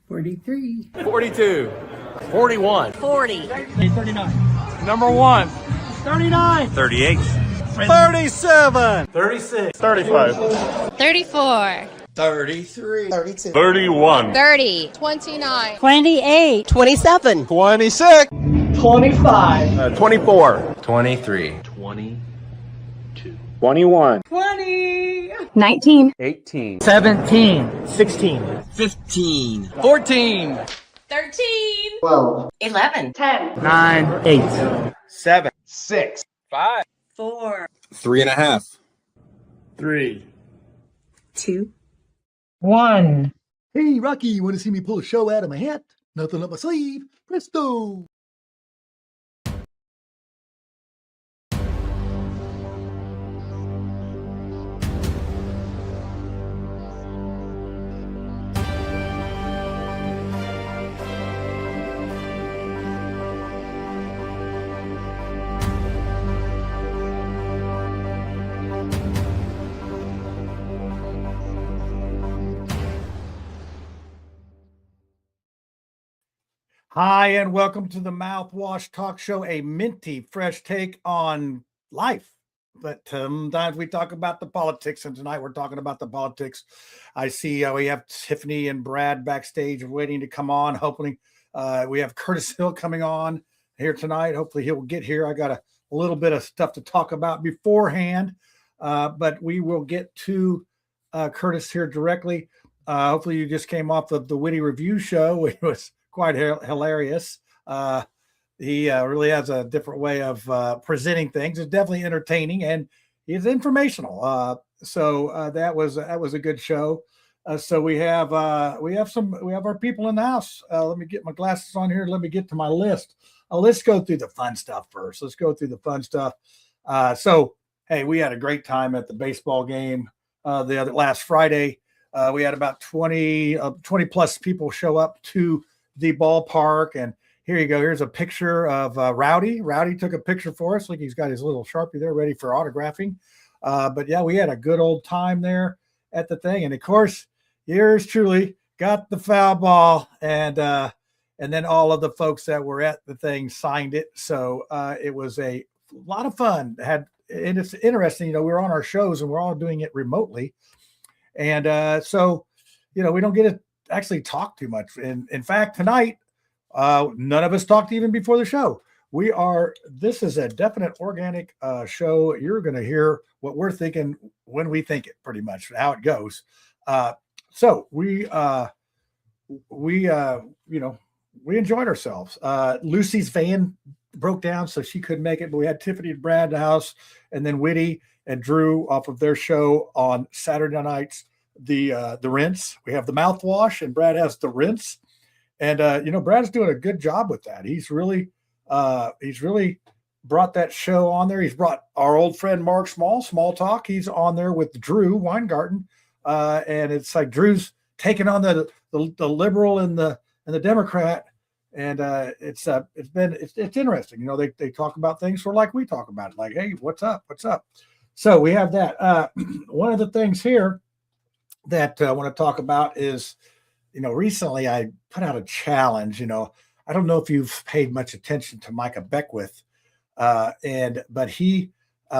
43. 42. 41. 40. 39. Number 1. 39. 38. 37. 36. 35. 34. 33. 32. 31. 30. 29. 28. 27. 26. 25. 24. 23. 21. 20. 19. 18. 17. 16. 15. 14. 13. 12. 11. 10. 9. 8. 7. 6. 5. 4. 3.5. 3. 2. 1. Hey, Rocky, you want to see me pull a show out of my hat? Nothing up my sleeve. Presto! Hi, and welcome to the Mouthwash Talk Show, a minty, fresh take on life. But sometimes we talk about the politics, and tonight we're talking about the politics. I see we have Tiffany and Brad backstage waiting to come on. Hopefully, we have Curtis Hill coming on here tonight. Hopefully, he'll get here. I got a little bit of stuff to talk about beforehand, but we will get to Curtis here directly. Hopefully, you just came off of the Witty Review show. It was quite hilarious. He really has a different way of presenting things. It's definitely entertaining and he's informational. So that was a good show. So we have our people in the house. Let me get my glasses on here. Let me get to my list. Let's go through the fun stuff first. Let's go through the fun stuff. So hey, we had a great time at the baseball game last Friday. We had about 20 plus people show up to the ballpark, and here you go. Here's a picture of Rowdy. Rowdy took a picture for us. Like he's got his little Sharpie there ready for autographing. But yeah, we had a good old time there at the thing. And of course, yours truly got the foul ball, and then all of the folks that were at the thing signed it. So it was a lot of fun. And it's interesting, we were on our shows and we're all doing it remotely. And so, we don't get to actually talk too much. In fact, tonight, none of us talked even before the show. This is a definite organic show. You're going to hear what we're thinking when we think it, pretty much how it goes. So we enjoyed ourselves. Lucy's van broke down, so she couldn't make it, but we had Tiffany and Brad in the house, and then Witty and Drew off of their show on Saturday nights, the rinse. We have the mouthwash, and Brad has the rinse. And Brad's doing a good job with that. He's really brought that show on there. He's brought our old friend Mark Small Talk. He's on there with Drew Weingarten, and it's like Drew's taking on the liberal and the Democrat, and it's interesting. They talk about things sort of like we talk about it, like, hey, what's up? So we have that. One of the things here that I want to talk about is, recently I put out a challenge. I don't know if you've paid much attention to Micah Beckwith, but he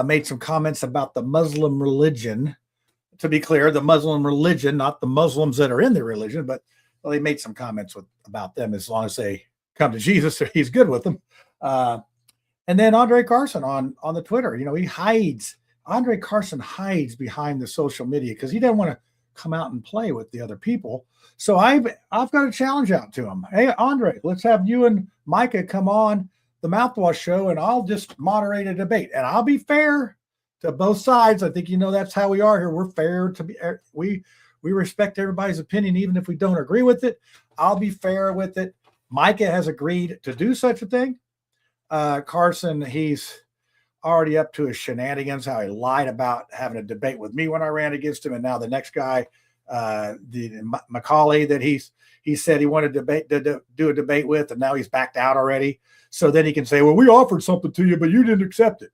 made some comments about the Muslim religion. To be clear, the Muslim religion, not the Muslims that are in the religion, but he made some comments about them. As long as they come to Jesus, he's good with them. And then Andre Carson on the Twitter, Andre Carson hides behind the social media because he doesn't want to come out and play with the other people. So I've got a challenge out to him. Hey, Andre, let's have you and Micah come on the Mouthwash show, and I'll just moderate a debate. And I'll be fair to both sides. I think that's how we are here. We're fair to be. We respect everybody's opinion, even if we don't agree with it. I'll be fair with it. Micah has agreed to do such a thing. Carson, he's already up to his shenanigans, how he lied about having a debate with me when I ran against him. And now the next guy, the Macaulay that he said he wanted to do a debate with, and now he's backed out already. So then he can say, well, we offered something to you, but you didn't accept it.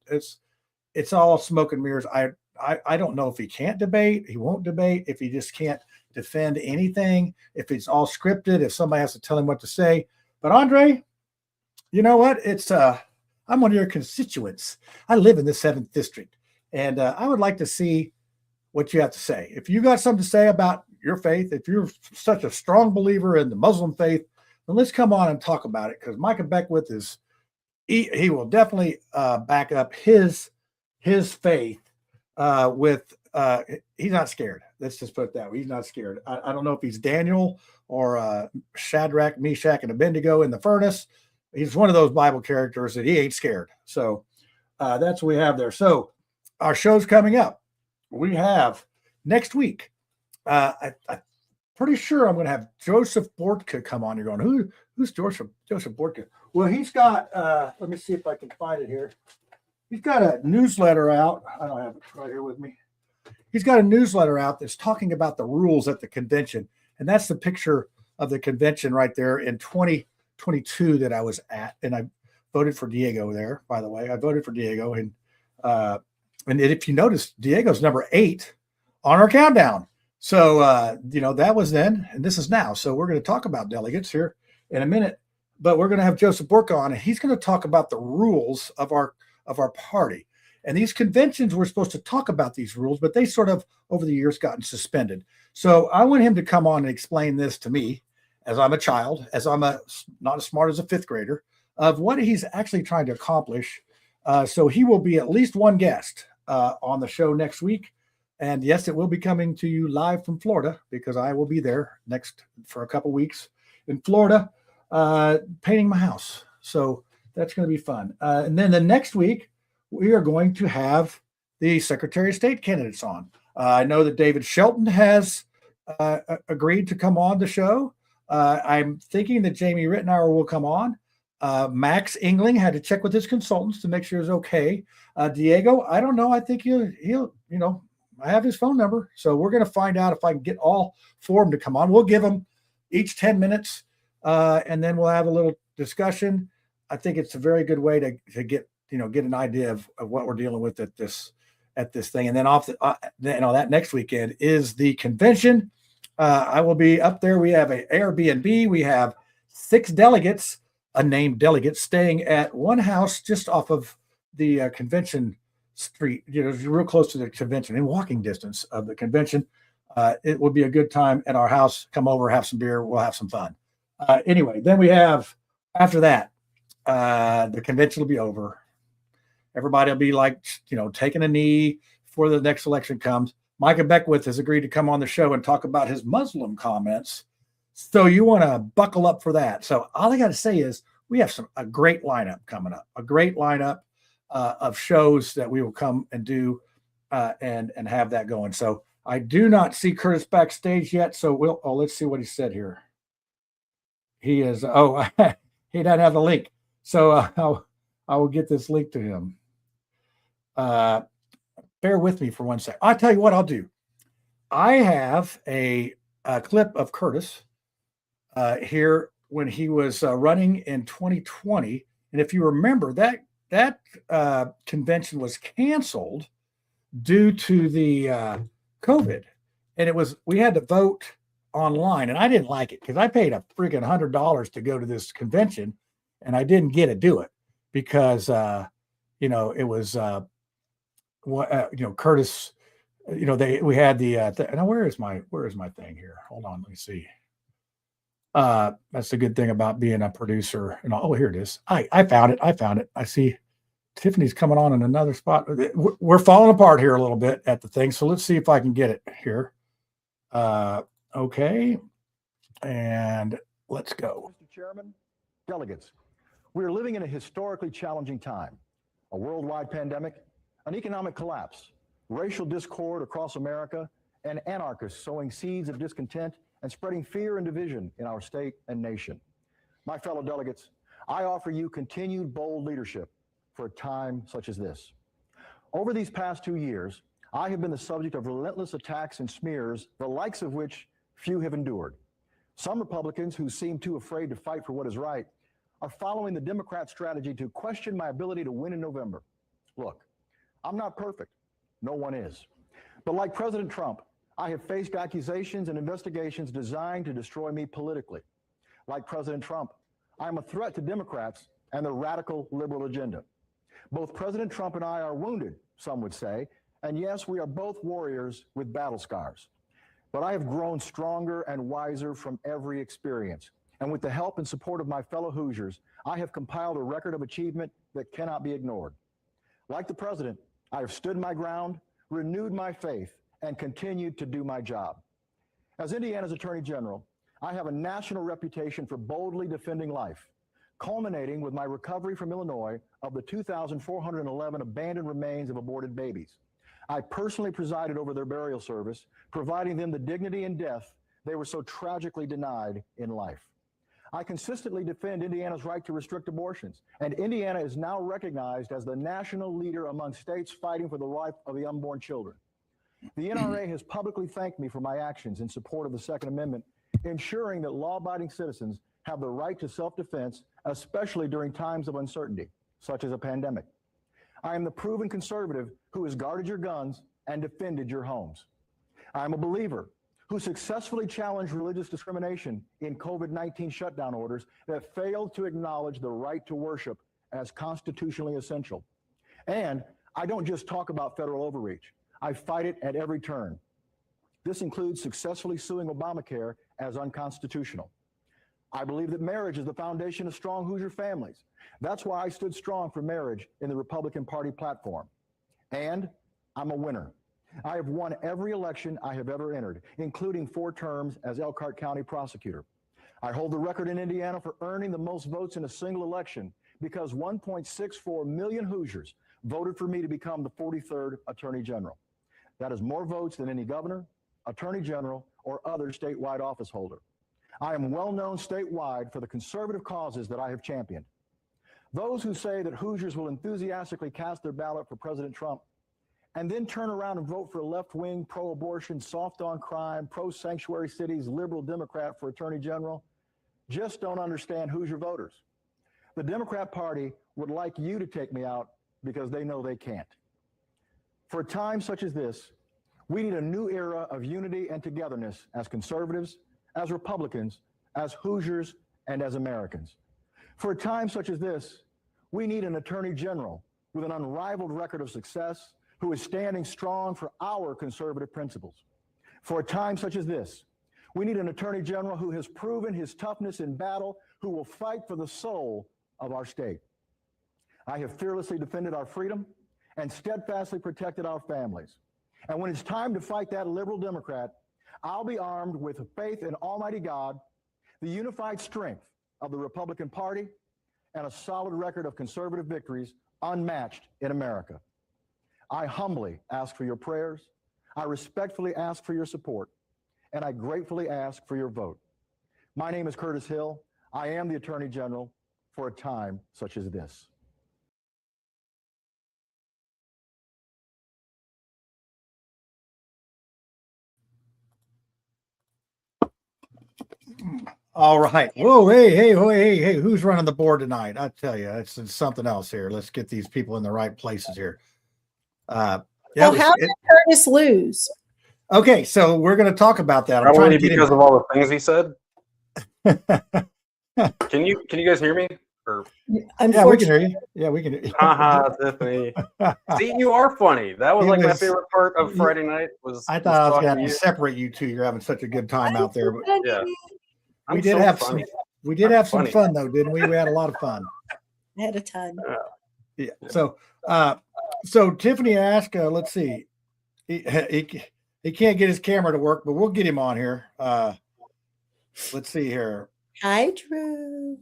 It's all smoke and mirrors. I don't know if he can't debate, he won't debate, if he just can't defend anything if it's all scripted, if somebody has to tell him what to say. But Andre, you know what? I'm one of your constituents. I live in the 7th district, and I would like to see what you have to say. If you got something to say about your faith, if you're such a strong believer in the Muslim faith, then let's come on and talk about it, because Micah Beckwith he will definitely back up his faith with he's not scared. Let's just put it that way. He's not scared. I don't know if he's Daniel or Shadrach, Meshach, and Abednego in the furnace. He's one of those Bible characters that he ain't scared. So that's what we have there. So our show's coming up. We have next week. I'm pretty sure I'm going to have Joseph Bortka come on. You're going, who's Joseph Bortka? Well, he's got, let me see if I can find it here. He's got a newsletter out. I don't have it right here with me. He's got a newsletter out that's talking about the rules at the convention. And that's the picture of the convention right there in 2022 that I was at. And I voted for Diego there, by the way. I voted for Diego. And if you notice, Diego's number 8 on our countdown. So, that was then, and this is now. So we're going to talk about delegates here in a minute, but we're going to have Joseph Bortka on, and he's going to talk about the rules of our party. And these conventions, we're supposed to talk about these rules, but they sort of over the years gotten suspended. So I want him to come on and explain this to me, as I'm a child, as I'm not as smart as a 5th grader, of what he's actually trying to accomplish. So he will be at least one guest on the show next week. And yes, it will be coming to you live from Florida, because I will be there next for a couple weeks in Florida, painting my house. So that's going to be fun. And then the next week, we are going to have the Secretary of State candidates on. I know that David Shelton has agreed to come on the show. I'm thinking that Jamie Rittenauer will come on. Max Engling had to check with his consultants to make sure it's okay. Diego, I don't know. I think he'll I have his phone number. So we're going to find out if I can get all 4 of them to come on. We'll give them each 10 minutes, and then we'll have a little discussion. I think it's a very good way to get an idea of what we're dealing with at this thing. And then that next weekend is the convention. I will be up there. We have an Airbnb. We have 6 delegates, unnamed delegates, staying at one house just off of the convention street, real close to the convention, in walking distance of the convention. It will be a good time at our house. Come over, have some beer. We'll have some fun. Anyway, then we have, after that, the convention will be over. Everybody will be taking a knee before the next election comes. Micah Beckwith has agreed to come on the show and talk about his Muslim comments. So you want to buckle up for that. So all I got to say is we have a great lineup coming up, a great lineup of shows that we will come and do and have that going. So I do not see Curtis backstage yet. So let's see what he said here. He is, he doesn't have the link. So I will get this link to him. Bear with me for 1 second. I'll tell you what I'll do. I have a clip of Curtis here when he was running in 2020. And if you remember, that convention was canceled due to the COVID. And we had to vote online. And I didn't like it because I paid a freaking $100 to go to this convention, and I didn't get to do it because, it was, Curtis, we had the, now where is my thing here? Hold on. Let me see. That's the good thing about being a producer. Here it is. I found it. I see Tiffany's coming on in another spot. We're falling apart here a little bit at the thing. So let's see if I can get it here. Okay. And let's go. Mr. Chairman, delegates, we're living in a historically challenging time. A worldwide pandemic, an economic collapse, racial discord across America, and anarchists sowing seeds of discontent and spreading fear and division in our state and nation. My fellow delegates, I offer you continued bold leadership for a time such as this. Over these past 2 years, I have been the subject of relentless attacks and smears, the likes of which few have endured. Some Republicans who seem too afraid to fight for what is right are following the Democrat strategy to question my ability to win in November. Look, I'm not perfect. No one is. But like President Trump, I have faced accusations and investigations designed to destroy me politically. Like President Trump, I am a threat to Democrats and their radical liberal agenda. Both President Trump and I are wounded, some would say, and yes, we are both warriors with battle scars. But I have grown stronger and wiser from every experience. And with the help and support of my fellow Hoosiers, I have compiled a record of achievement that cannot be ignored. Like the president, I have stood my ground, renewed my faith, and continued to do my job. As Indiana's Attorney General, I have a national reputation for boldly defending life, culminating with my recovery from Illinois of the 2,411 abandoned remains of aborted babies. I personally presided over their burial service, providing them the dignity in death they were so tragically denied in life. I consistently defend Indiana's right to restrict abortions, and Indiana is now recognized as the national leader among states fighting for the life of the unborn children. The NRA has publicly thanked me for my actions in support of the Second Amendment, ensuring that law-abiding citizens have the right to self-defense, especially during times of uncertainty, such as a pandemic. I am the proven conservative who has guarded your guns and defended your homes. I am a believer who successfully challenged religious discrimination in COVID-19 shutdown orders that failed to acknowledge the right to worship as constitutionally essential. And I don't just talk about federal overreach. I fight it at every turn. This includes successfully suing Obamacare as unconstitutional. I believe that marriage is the foundation of strong Hoosier families. That's why I stood strong for marriage in the Republican Party platform. And I'm a winner. I have won every election I have ever entered, including 4 terms as Elkhart County prosecutor. I hold the record in Indiana for earning the most votes in a single election because 1.64 million Hoosiers voted for me to become the 43rd Attorney General. That is more votes than any governor, attorney general, or other statewide office holder. I am well known statewide for the conservative causes that I have championed. Those who say that Hoosiers will enthusiastically cast their ballot for President Trump and then turn around and vote for a left-wing, pro-abortion, soft-on-crime, pro-sanctuary cities, liberal Democrat for Attorney General just don't understand Hoosier voters. The Democrat Party would like you to take me out because they know they can't. For a time such as this, we need a new era of unity and togetherness as conservatives, as Republicans, as Hoosiers, and as Americans. For a time such as this, we need an Attorney General with an unrivaled record of success who is standing strong for our conservative principles. For a time such as this, we need an Attorney General who has proven his toughness in battle, who will fight for the soul of our state. I have fearlessly defended our freedom and steadfastly protected our families. And when it's time to fight that liberal Democrat, I'll be armed with faith in Almighty God, the unified strength of the Republican Party, and a solid record of conservative victories unmatched in America. I humbly ask for your prayers, I respectfully ask for your support, and I gratefully ask for your vote. My name is Curtis Hill. I am the Attorney General for a time such as this. All right. Whoa, hey, who's running the board tonight? I tell you, it's something else here. Let's get these people in the right places here. How did Curtis lose? Okay, so we're going to talk about that. Probably because of all the things he said. Can you guys hear me? Or yeah, we can hear you. Yeah, we can hear you. Tiffany. See, you are funny. That was my favorite part of Friday night. I thought I was going to have to separate you two. You're having such a good time out there. But yeah, we did have some fun though, didn't we? We had a lot of fun. I had a ton. Yeah. So Tiffany asked, let's see, he can't get his camera to work, but we'll get him on here. Let's see here. Hi, Drew.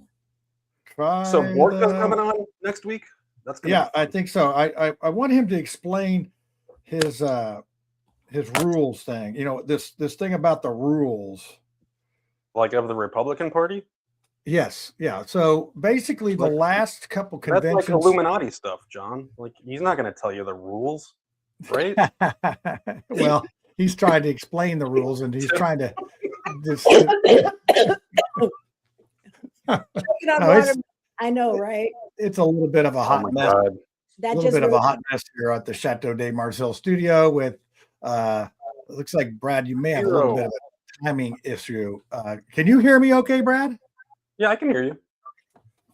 So Borka's coming on next week. That's yeah, I think so. I want him to explain his rules thing. You know, this thing about the rules, like of the Republican Party. Yes, yeah. So basically, the last couple conventions, that's like Illuminati stuff, John. Like he's not going to tell you the rules, right? Well, he's trying to explain the rules, and he's trying to. I know, right? It's a little bit of a hot mess. A little bit of a hot mess here at the Chateau de Marseille studio with it looks like Brad, you may have a little bit of a timing issue. Can you hear me okay, Brad? Yeah, I can hear you.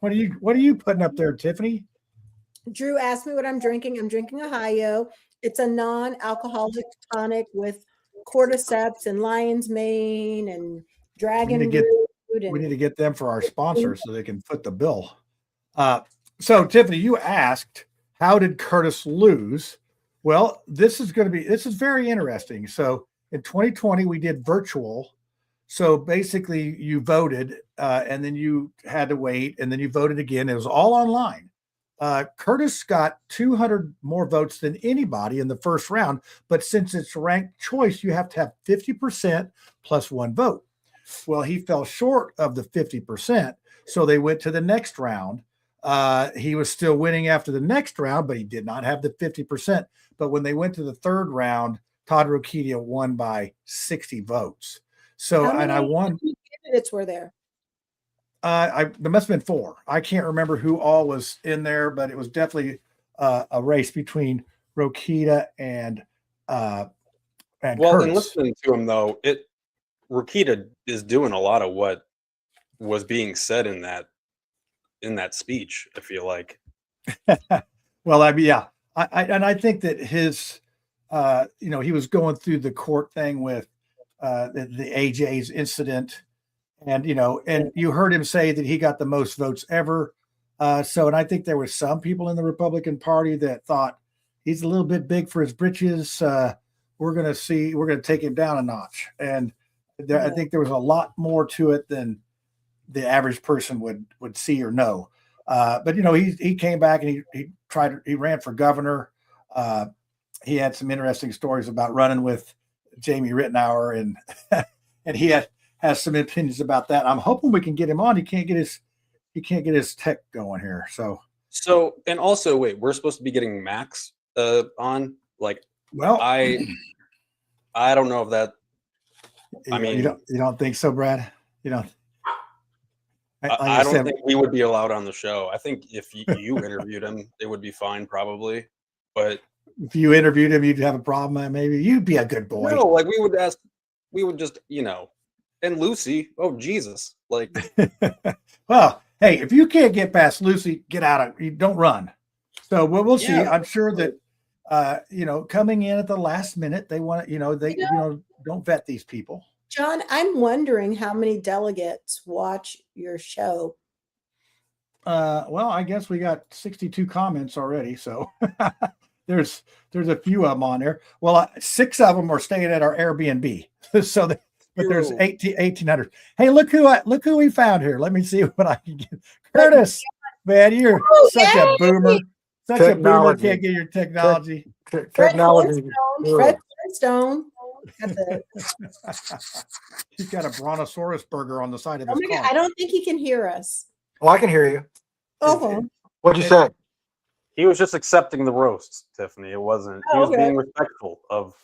What are you putting up there, Tiffany? Drew asked me what I'm drinking. I'm drinking Ohio. It's a non-alcoholic tonic with cordyceps and lion's mane and dragon root. We need to get them for our sponsor so they can foot the bill. So Tiffany, you asked, how did Curtis lose? Well, this is very interesting. So in 2020, we did virtual. So basically you voted and then you had to wait and then you voted again. It was all online. Curtis got 200 more votes than anybody in the first round. But since it's ranked choice, you have to have 50% plus one vote. Well, he fell short of the 50%. So they went to the next round. He was still winning after the next round, but he did not have the 50%. But when they went to the third round, Todd Rokita won by 60 votes. So, and I won. How many candidates were there? There must have been 4. I can't remember who all was in there, but it was definitely a race between Rokita and Well, Curtis. in listening to him though, Rokita is doing a lot of what was being said in that speech, I feel like. Well, I think that his, he was going through the court thing with the AJ's incident, and you heard him say that he got the most votes ever. And I think there were some people in the Republican Party that thought he's a little bit big for his britches. We're going to take him down a notch. And I think there was a lot more to it than the average person would see or know. But he came back and he ran for governor. He had some interesting stories about running with Jamie Rittenauer, and and he has some opinions about that. I'm hoping we can get him on. He can't get his tech going here. So and also wait, we're supposed to be getting Max on. Like, well, I don't know if that. I mean, you don't think so, Brad? You don't. I don't think we would be allowed on the show. I think if you interviewed him, it would be fine, probably. But if you interviewed him, you'd have a problem. Maybe you'd be a good boy. No, like we would just, and Lucy. Oh Jesus! Like, well, hey, if you can't get past Lucy, get out of. You don't run. So we'll see. I'm sure that coming in at the last minute, they want to. Don't vet these people. John, I'm wondering how many delegates watch your show. Well, I guess we got 62 comments already, so there's a few of them on there. Well, 6 of them are staying at our Airbnb, but there's 1,800. Hey, look who we found here. Let me see what I can get. Curtis, man, you're such a boomer. Such a boomer. Can't get your technology. Technology. Fred Stone. He's got a brontosaurus burger on the side of his car. I don't think he can hear us. Oh, I can hear you. Oh, what'd you say? He was just accepting the roasts, Tiffany. It wasn't. He was being respectful of,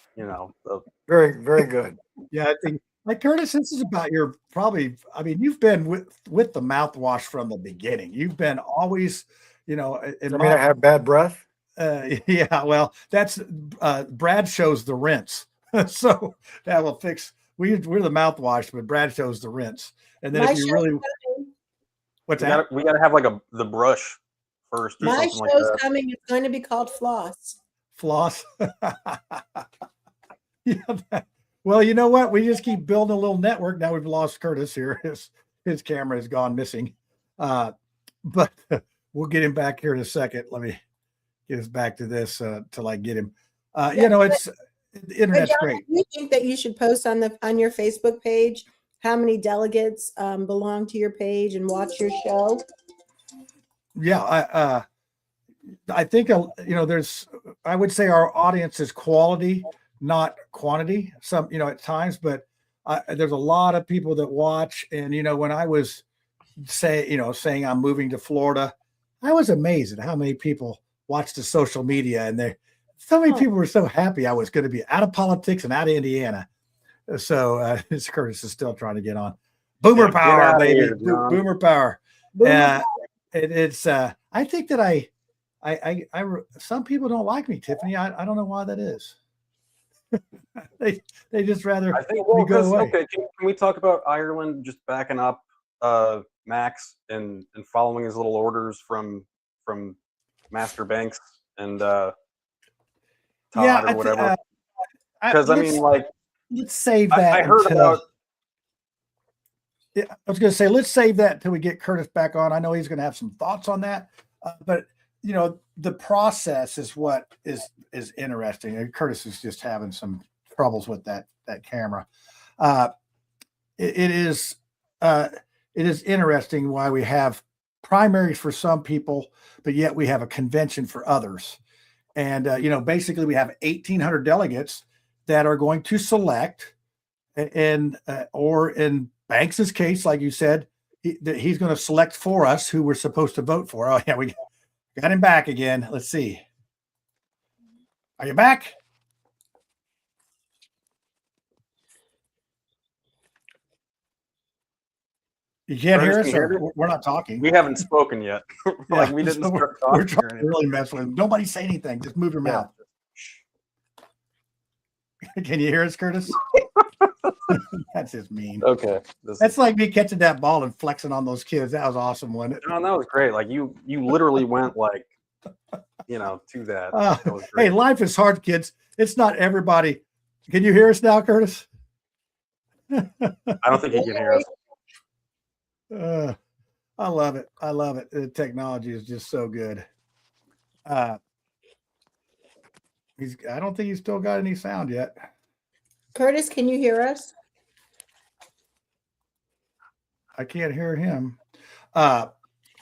Very, very good. Yeah, I think, like, Curtis, this is about your you've been with the mouthwash from the beginning. You've been always, I have bad breath. Yeah, well, that's Brad shows the rinse. So that will fix. We're the mouthwash, but Brad shows the rinse. And then if you really, what's that? We got to have like the brush first. Or my something show's like that. coming. It's going to be called Floss. Floss. Yeah. Well, you know what? We just keep building a little network. Now we've lost Curtis here. His camera has gone missing. But we'll get him back here in a second. Let me get us back to this till I get him. The internet's great. Do you think that you should post on your Facebook page how many delegates belong to your page and watch your show? Yeah, I think I would say our audience is quality, not quantity. Some at times, but there's a lot of people that watch. And when I was saying I'm moving to Florida, I was amazed at how many people watch the social media, and so many people were so happy I was going to be out of politics and out of Indiana. So Curtis is still trying to get on. Boomer power, baby. Here, Boomer power. It's I think that I some people don't like me, Tiffany. I don't know why that is. They just rather I think we go away. okay, can we talk about Ireland just backing up Max and following his little orders from Master Banks and Todd or whatever? Because I mean, like, let's save that. I heard about. Yeah, I was going to say, let's save that until we get Curtis back on. I know he's going to have some thoughts on that, but you know, the process is what is interesting. And Curtis is just having some troubles with that camera. It is interesting why we have primaries for some people, but yet we have a convention for others. And you know, basically, we have 1,800 delegates that are going to select, and or in Banks's case, like you said, he's going to select for us who we're supposed to vote for. Oh, yeah, we got him back again. Let's see. Are you back? You can't hear us? We're not talking. We haven't spoken yet. Like, we didn't start talking. We're trying to really mess with him. Nobody say anything. Just move your mouth. Can you hear us, Curtis? That's just mean. Okay. That's like me catching that ball and flexing on those kids. That was awesome, wasn't it? No, that was great. Like you literally went like, you know, to that. That was great. Hey, life is hard, kids. It's not everybody. Can you hear us now, Curtis? I don't think he can hear us. I love it. I love it. The technology is just so good. I don't think he's still got any sound yet. Curtis, can you hear us? I can't hear him.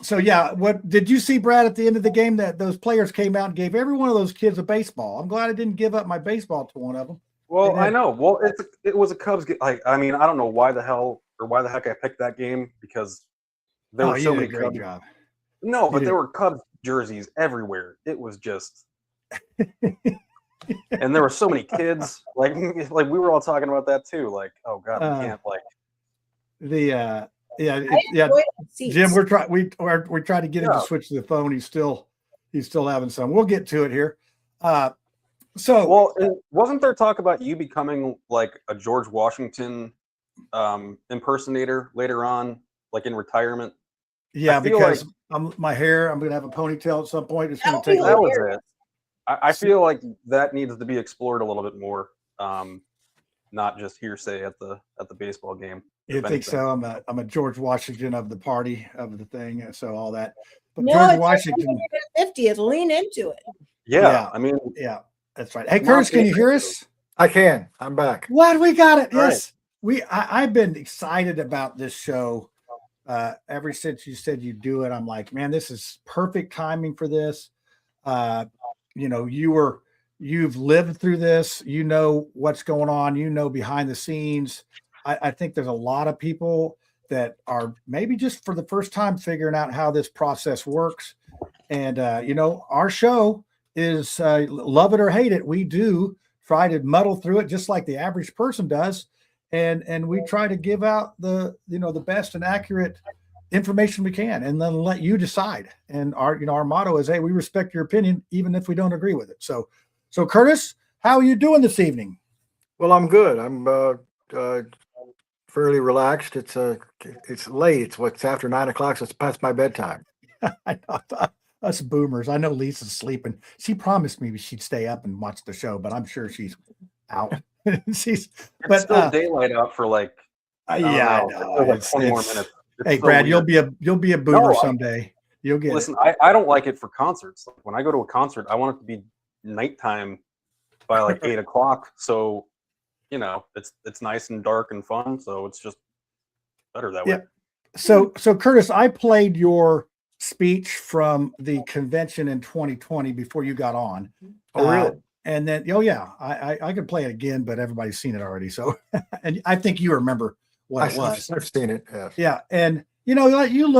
So yeah, what did you see, Brad, at the end of the game that those players came out and gave every one of those kids a baseball? I'm glad I didn't give up my baseball to one of them. Well, I know. Well, it was a Cubs game. Like, I mean, I don't know why the heck I picked that game, because there were so many Cubs. No, but there were Cubs jerseys everywhere. It was just and there were so many kids. Like we were all talking about that too. Like, oh God, we can't like Jim, we're trying to get him to switch to the phone. He's still having some. We'll get to it here. Wasn't there talk about you becoming like a George Washington impersonator later on, like in retirement? Yeah, because my hair, I'm going to have a ponytail at some point. It's going to take. That was it. I feel like that needs to be explored a little bit more, not just hearsay at the baseball game. You think so? I'm a George Washington of the party, of the thing, so all that. But no, George Washington, 50th, lean into it. Yeah, I mean, yeah, that's right. Hey, Curtis, can you hear us? I can. I'm back. What? We got it. Yes, I've been excited about this show ever since you said you do it. I'm like, man, this is perfect timing for this. You know, you've lived through this. You know what's going on. You know behind the scenes. I think there's a lot of people that are maybe just for the first time figuring out how this process works. And, you know, our show is love it or hate it. We do try to muddle through it just like the average person does. And we try to give out the best and accurate information we can, and then let you decide. And our motto is, hey, we respect your opinion, even if we don't agree with it. So Curtis, how are you doing this evening? Well, I'm good. I'm fairly relaxed. It's late. It's after 9 o'clock, so it's past my bedtime. I know, us boomers. I know Lisa's sleeping. She promised me she'd stay up and watch the show, but I'm sure she's out. It's still daylight out for like I know. Like 20 more minutes. Hey, Brad, you'll be a boomer someday. You'll get. Listen, I don't like it for concerts. Like, when I go to a concert, I want it to be nighttime by like 8 o'clock. So, you know, it's nice and dark and fun. So it's just better that way. So Curtis, I played your speech from the convention in 2020 before you got on. Oh, really? And then, I could play it again, but everybody's seen it already. So, and I think you remember what it was. I've seen it. Yes. Yeah, and you know, you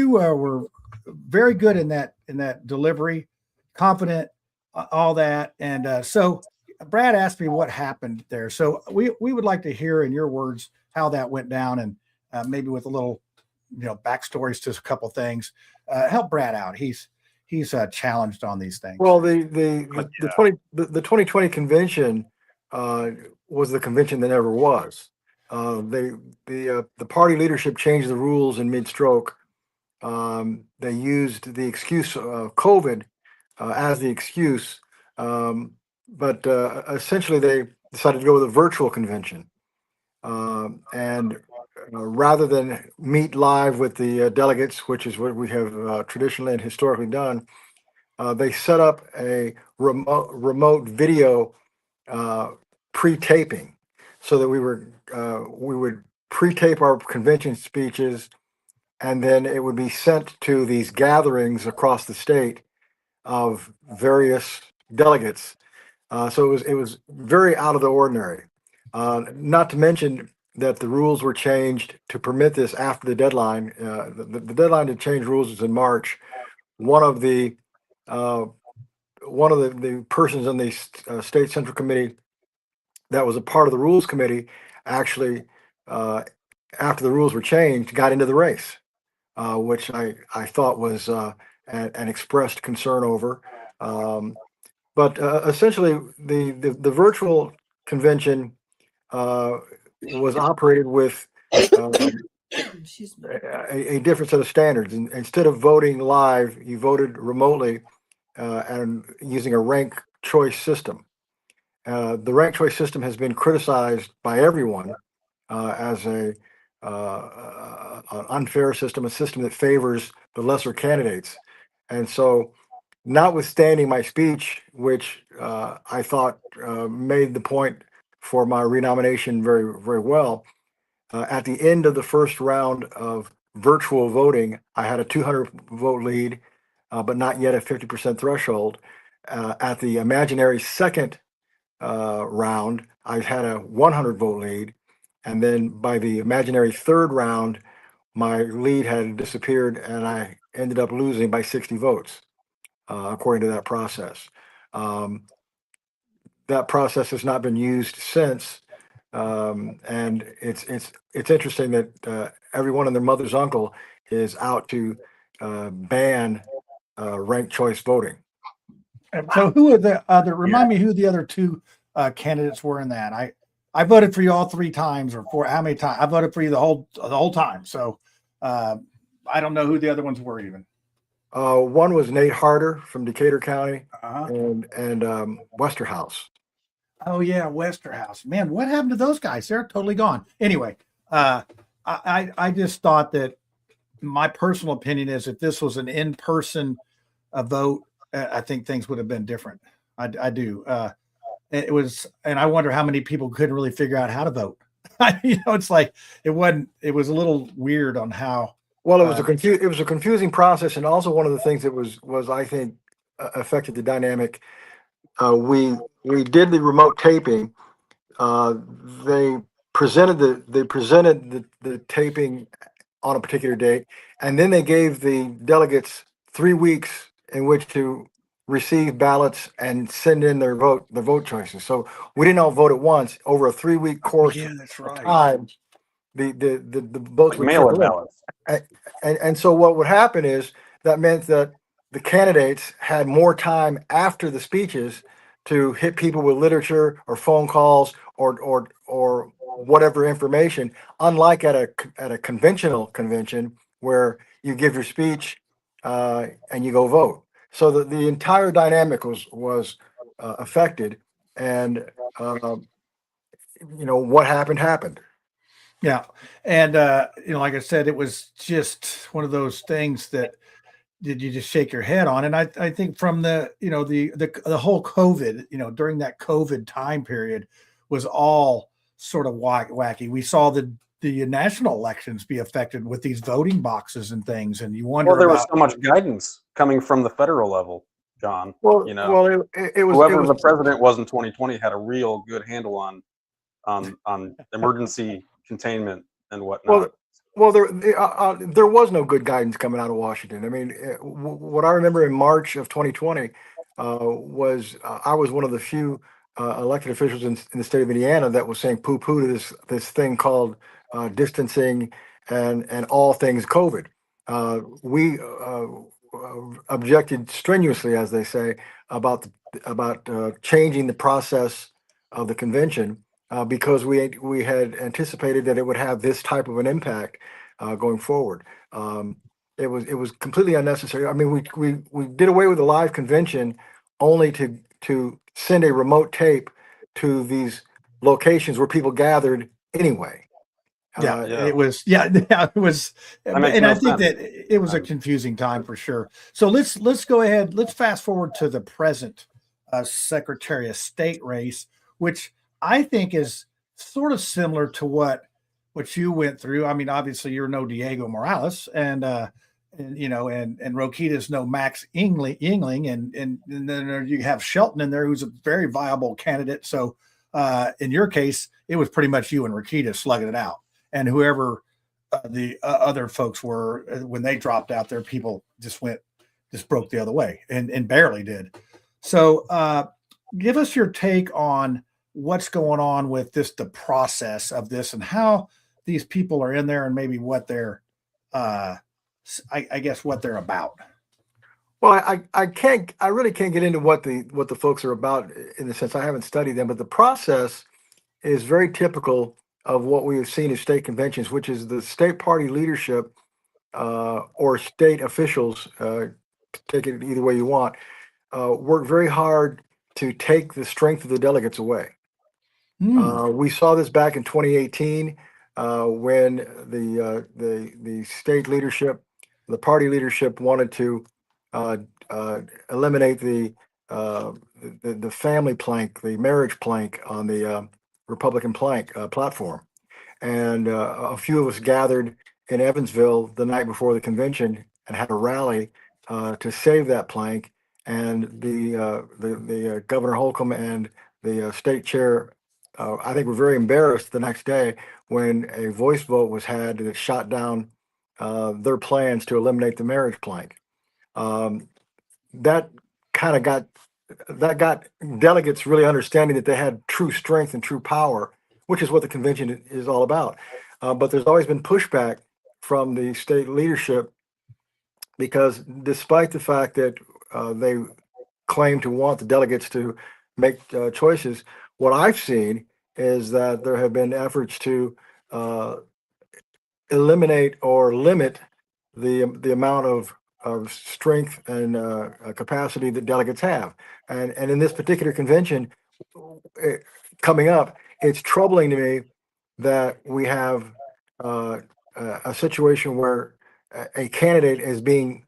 were very good in that delivery, confident, all that, and so Brad asked me what happened there. So we would like to hear in your words how that went down, and maybe with a little, backstories to a couple things. Help Brad out. He's challenged on these things. Well, the 2020 convention was the convention that never was. The party leadership changed the rules in mid-stroke. They used the excuse of COVID as the excuse, but essentially they decided to go with a virtual convention. And rather than meet live with the delegates, which is what we have traditionally and historically done, they set up a remote video pre-taping, so that we would pre-tape our convention speeches, and then it would be sent to these gatherings across the state of various delegates. So it was very out of the ordinary. Not to mention that the rules were changed to permit this after the deadline. The deadline to change rules was in March. One of the persons in the state central committee that was a part of the rules committee actually, after the rules were changed, got into the race, which I thought was an expressed concern over. But essentially, the virtual convention was operated with a different set of standards. And instead of voting live, you voted remotely and using a rank choice system. The rank choice system has been criticized by everyone as an unfair system, a system that favors the lesser candidates. And so, notwithstanding my speech, which I thought made the point for my renomination very, very well, at the end of the first round of virtual voting, I had a 200 vote lead, but not yet a 50% threshold. At the imaginary second round, I had a 100 vote lead. And then by the imaginary third round, my lead had disappeared and I ended up losing by 60 votes, according to that process. That process has not been used since. And it's interesting that everyone and their mother's uncle is out to ban ranked choice voting. And so who are the other, remind me who the other two candidates were in that? I voted for you all 3 times or 4, how many times? I voted for you the whole time. So I don't know who the other ones were even. One was Nate Harder from Decatur County, and Westerhouse. Oh yeah, Westerhouse. Man, what happened to those guys? They're totally gone. Anyway, I just thought that my personal opinion is if this was an in-person vote, I think things would have been different. I do. It was, and I wonder how many people couldn't really figure out how to vote. It's like it was a little weird on how. Well, it was a confusing process, and also one of the things that was I think affected the dynamic. We did the remote taping. They presented the taping on a particular date, and then they gave the delegates 3 weeks in which to receive ballots and send in their vote choices. So we didn't all vote at once over a 3-week course. Yeah, that's right. Of time. The votes would mail-in trickle in. ballots. And so what would happen is that meant that the candidates had more time after the speeches to hit people with literature or phone calls or whatever information, unlike at a conventional convention where you give your speech and you go vote. So the entire dynamic was affected, and what happened. Yeah. And, like I said, it was just one of those things that did you just shake your head on. And I think from the whole COVID, during that COVID time period was all sort of wacky. We saw the national elections be affected with these voting boxes and things. And you wonder, there was so much guidance coming from the federal level, John. It was whoever the president was in 2020 had a real good handle on emergency containment and whatnot. Well, there was no good guidance coming out of Washington. I mean, what I remember in March of 2020 was I was one of the few elected officials in the state of Indiana that was saying poo-poo to this thing called distancing and all things COVID. objected strenuously, as they say, about changing the process of the convention because we had anticipated that it would have this type of an impact going forward. It was completely unnecessary. I mean, we did away with the live convention only to send a remote tape to these locations where people gathered anyway. Yeah, it was. Yeah, it was. And I think that it was a confusing time for sure. So let's go ahead. Let's fast forward to the present Secretary of State race, which I think is sort of similar to what you went through. I mean, obviously you're no Diego Morales, and Rokita's no Max Yingling, and then you have Shelton in there, who's a very viable candidate. So in your case, it was pretty much you and Rokita slugging it out. And whoever the other folks were, when they dropped out there, people just broke the other way and barely did. So give us your take on what's going on with the process of this and how these people are in there and maybe what they're, I guess what they're about. Well, I really can't get into what the folks are about in the sense I haven't studied them, but the process is very typical of what we have seen at state conventions, which is the state party leadership or state officials, take it either way you want, work very hard to take the strength of the delegates away. We saw this back in 2018 when the state leadership, the party leadership wanted to eliminate the family plank, the marriage plank on the Republican platform. And a few of us gathered in Evansville the night before the convention and had a rally to save that plank. And the Governor Holcomb and the state chair, I think, were very embarrassed the next day when a voice vote was had that shot down their plans to eliminate the marriage plank. That got delegates really understanding that they had true strength and true power, which is what the convention is all about. But there's always been pushback from the state leadership because despite the fact that they claim to want the delegates to make choices, what I've seen is that there have been efforts to eliminate or limit the amount of strength and capacity that delegates have. And in this particular convention coming up, it's troubling to me that we have a situation where a candidate is being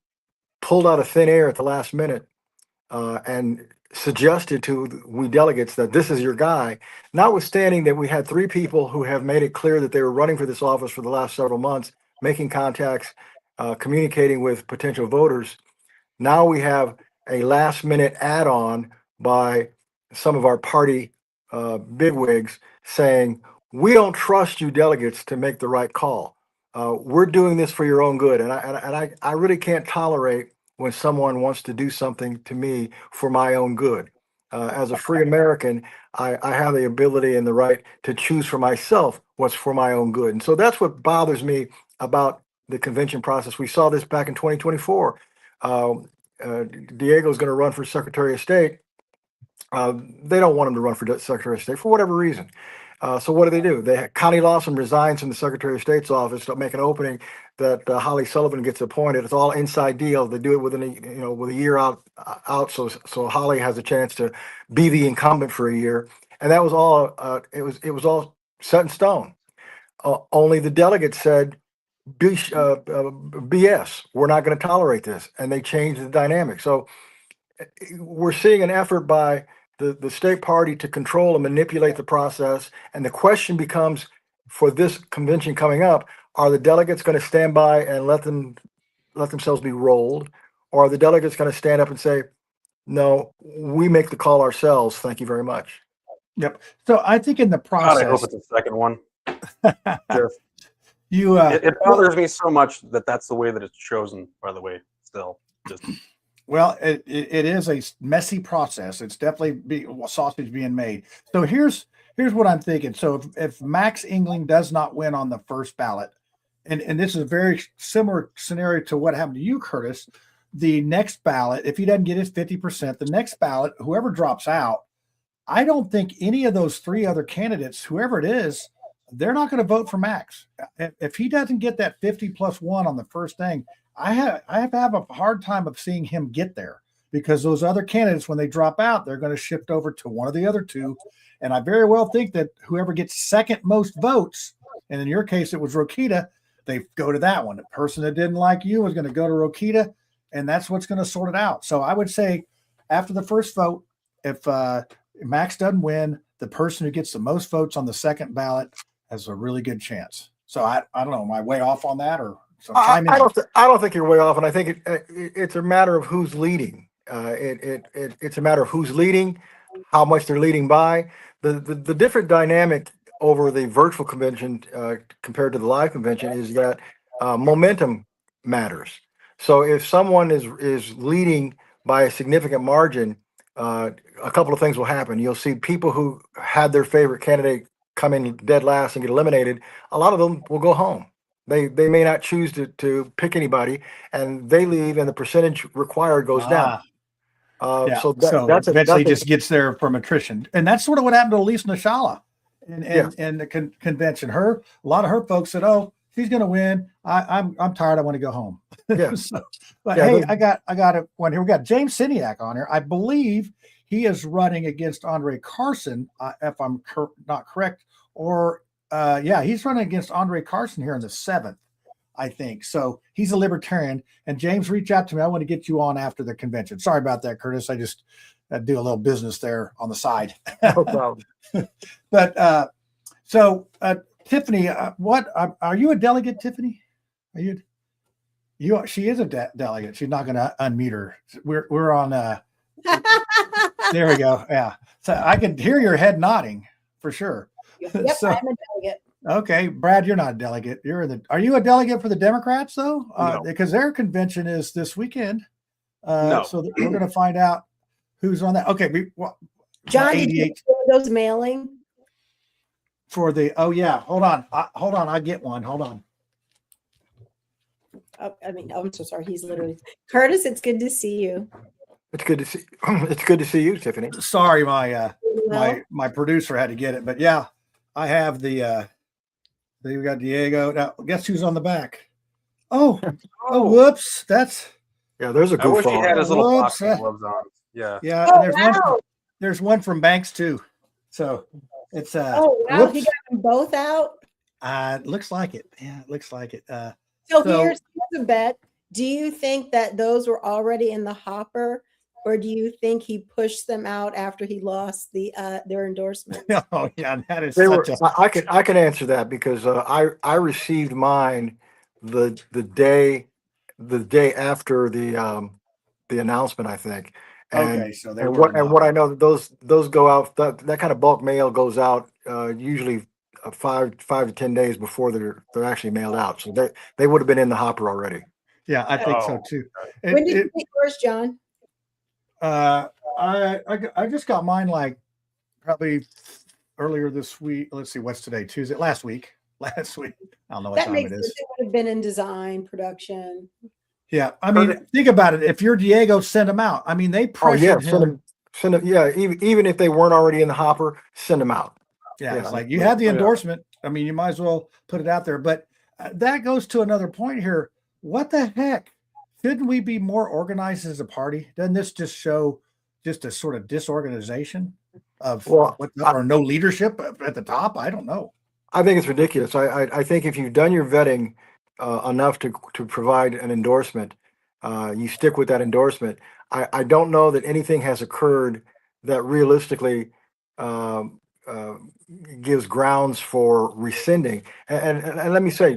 pulled out of thin air at the last minute and suggested to we delegates that this is your guy, notwithstanding that we had three people who have made it clear that they were running for this office for the last several months, making contacts, communicating with potential voters. Now we have a last minute add-on by some of our party bigwigs saying, we don't trust you delegates to make the right call. We're doing this for your own good. And I really can't tolerate when someone wants to do something to me for my own good. As a free American, I have the ability and the right to choose for myself what's for my own good. And so that's what bothers me about the convention process. We saw this back in 2024. Diego's going to run for Secretary of State. They don't want him to run for Secretary of State for whatever reason. So what do? Connie Lawson resigns from the Secretary of State's office to make an opening that Holly Sullivan gets appointed. It's all inside deal. They do it within with a year out. So Holly has a chance to be the incumbent for a year, and that was all. It was all set in stone. Only the delegates said, BS. We're not going to tolerate this, and they changed the dynamic. So we're seeing an effort by the state party to control and manipulate the process. And the question becomes, for this convention coming up, are the delegates going to stand by and let themselves be rolled? Or are the delegates going to stand up and say, no, we make the call ourselves. Thank you very much. Yep. So I think in the process, God, I hope it's the second one. Just, you, it bothers me so much that that's the way that it's chosen, by the way, still just. Well, it is a messy process. It's definitely sausage being made. So here's what I'm thinking. So if Max Yingling does not win on the first ballot, and this is a very similar scenario to what happened to you, Curtis, the next ballot, if he doesn't get his 50%, the next ballot, whoever drops out, I don't think any of those three other candidates, whoever it is, they're not going to vote for Max. If he doesn't get that 50+1 on the first thing, I have to have a hard time of seeing him get there, because those other candidates, when they drop out, they're going to shift over to one of the other two. And I very well think that whoever gets second most votes, and in your case, it was Rokita, they go to that one. The person that didn't like you was going to go to Rokita, and that's what's going to sort it out. So I would say after the first vote, if Max doesn't win, the person who gets the most votes on the second ballot has a really good chance. So I don't know, am I way off on that, or so I don't think you're way off, and I think it's a matter of who's leading. It's a matter of who's leading, how much they're leading by. The different dynamic over the virtual convention compared to the live convention is that momentum matters. So if someone is leading by a significant margin, a couple of things will happen. You'll see people who had their favorite candidate come in dead last and get eliminated. A lot of them will go home. They may not choose to pick anybody, and they leave, and the percentage required goes down. Yeah. So eventually just gets there from attrition, and that's sort of what happened to Elise Nashala in the convention. A lot of her folks said, "Oh, she's going to win. I'm tired. I want to go home." Yeah. Hey, I got one here. We got James Siniak on here. I believe he is running against Andre Carson, if I'm not correct, or he's running against Andre Carson here in the 7th, I think. So he's a libertarian. And James, reach out to me. I want to get you on after the convention. Sorry about that, Curtis. I just do a little business there on the side. No problem. But so Tiffany, what are you a delegate, Tiffany? Are you? She is a delegate. She's not going to unmute her. We're on. There we go. Yeah. So I can hear your head nodding for sure. Yep, So, I'm a delegate. Okay, Brad, you're not a delegate. Are you a delegate for the Democrats though? No. Because their convention is this weekend. No. So we're going to find out who's on that. Okay, John, did you do those mailing for the? Oh yeah, hold on. I get one. Hold on. I'm so sorry. He's literally Curtis. It's good to see you. It's good to see. It's good to see you, Tiffany. Sorry, my producer had to get it, but yeah, I have the. We got Diego. Now, guess who's on the back? Oh, whoops! There's a goof. I wish he had his little Whoops. boxing gloves on. Yeah. Yeah, Oh, and there's one from Banks too. So it's oh wow, he got them both out. It looks like it. Yeah, it looks like it. So here's a bet. Do you think that those were already in the hopper, or do you think he pushed them out after he lost their endorsement? Oh yeah, that is. I can answer that because I received mine the day after the announcement, I think. And, okay, so what I know, those go out. That kind of bulk mail goes out usually 5 to 10 days before they're actually mailed out. So they would have been in the hopper already. Yeah, I think so too. When did you get yours, John? I just got mine like probably earlier this week. Let's see, what's today? Tuesday. Last week. I don't know what time it is. It would have been in design production. Yeah, I mean, think about it. If you're Diego, send them out. I mean, they pressured him. Send them. Yeah, even if they weren't already in the hopper, send them out. Yeah, it's like you had the endorsement. I mean, you might as well put it out there. But that goes to another point here. What the heck? Shouldn't we be more organized as a party? Doesn't this just show just a sort of disorganization of or no leadership at the top? I don't know. I think it's ridiculous. I think if you've done your vetting enough to provide an endorsement, you stick with that endorsement. I don't know that anything has occurred that realistically gives grounds for rescinding. And let me say,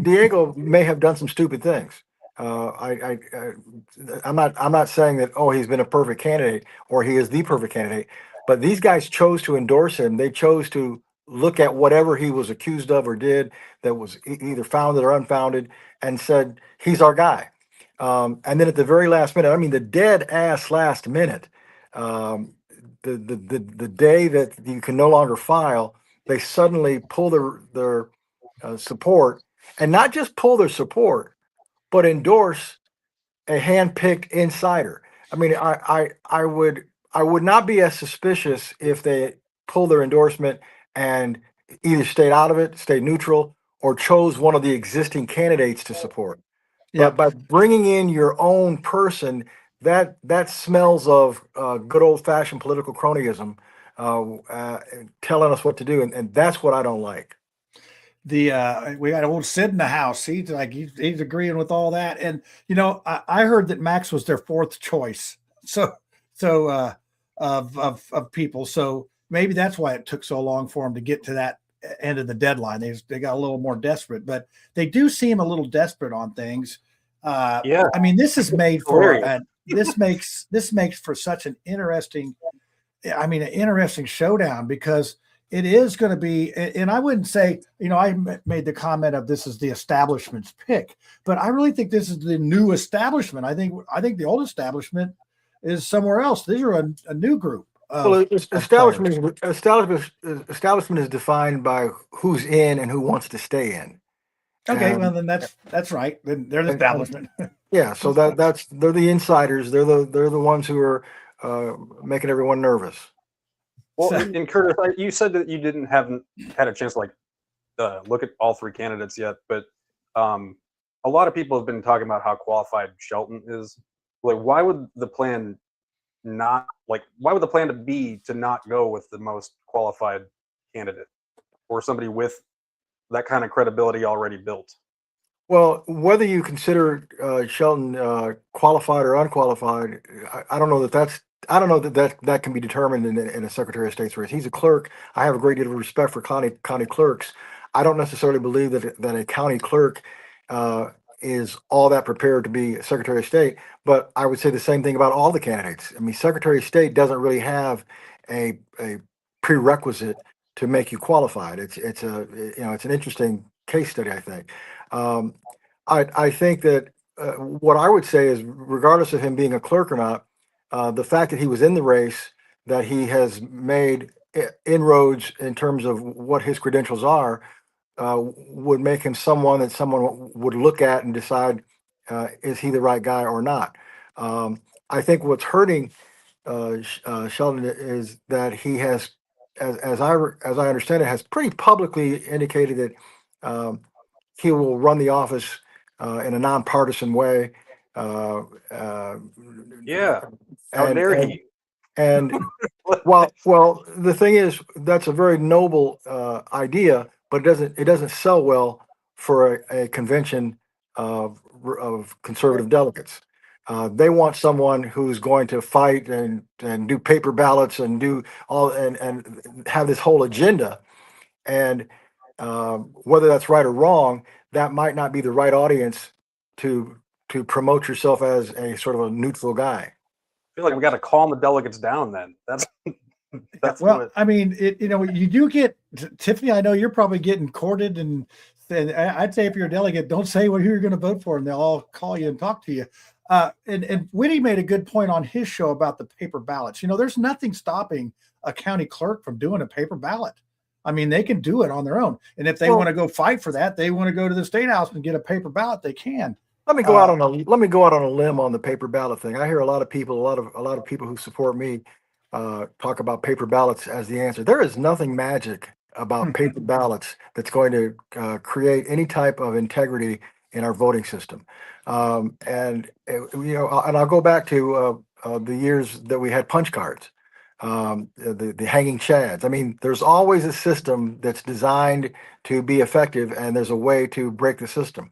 Diego may have done some stupid things. I'm not saying that he's been a perfect candidate or he is the perfect candidate, but these guys chose to endorse him. They chose to look at whatever he was accused of or did that was either founded or unfounded and said he's our guy. And then at the very last minute, I mean the dead ass last minute, the day that you can no longer file, they suddenly pull their support, and not just pull their support, but endorse a hand-picked insider. I mean, I would not be as suspicious if they pulled their endorsement and either stayed out of it, stayed neutral, or chose one of the existing candidates to support. Yeah. But by bringing in your own person, that smells of good old-fashioned political cronyism, telling us what to do, and that's what I don't like. We got old Sid in the house. He's agreeing with all that. And I heard that Max was their fourth choice. So of people. So maybe that's why it took so long for them to get to that end of the deadline. They got a little more desperate, but they do seem a little desperate on things. Yeah. I mean, this is made for this makes for such an interesting showdown, because it is going to be, and I wouldn't say, I made the comment of this is the establishment's pick, but I really think this is the new establishment. I think the old establishment is somewhere else. These are a new group. Establishment is defined by who's in and who wants to stay in. Okay, well then that's right. Then they're the establishment. Yeah, so they're the insiders. They're the ones who are making everyone nervous. Well, and Curtis, you said that you haven't had a chance to look at all three candidates yet, but a lot of people have been talking about how qualified Shelton is. Why would the plan be to not go with the most qualified candidate or somebody with that kind of credibility already built? Well, whether you consider Shelton qualified or unqualified, I don't know that can be determined in a Secretary of State's race. He's a clerk. I have a great deal of respect for county clerks. I don't necessarily believe that a county clerk is all that prepared to be Secretary of State, but I would say the same thing about all the candidates. I mean, Secretary of State doesn't really have a prerequisite to make you qualified. It's an interesting case study, I think. I think that what I would say is, regardless of him being a clerk or not, the fact that he was in the race, that he has made inroads in terms of what his credentials are, would make him someone that someone would look at and decide, is he the right guy or not? I think what's hurting Sheldon is that he has, as I understand it, has pretty publicly indicated that he will run the office in a nonpartisan way. Yeah. How dare he? And well, the thing is, that's a very noble idea, but it doesn't sell well for a convention of conservative delegates. They want someone who's going to fight and do paper ballots and do all and have this whole agenda. And whether that's right or wrong, that might not be the right audience to promote yourself as a sort of a neutral guy. I feel like we got to calm the delegates down then. That's well, I mean, you do get, Tiffany, I know you're probably getting courted, and I'd say if you're a delegate, don't say who you're going to vote for, and they'll all call you and talk to you. And Whitty made a good point on his show about the paper ballots. There's nothing stopping a county clerk from doing a paper ballot. I mean, they can do it on their own. And if they want to go fight for that, they want to go to the state house and get a paper ballot, they can. Let me go out on a limb on the paper ballot thing. I hear a lot of people who support me talk about paper ballots as the answer. There is nothing magic about paper ballots that's going to create any type of integrity in our voting system. And I'll go back to the years that we had punch cards, the hanging chads. I mean, there's always a system that's designed to be effective, and there's a way to break the system.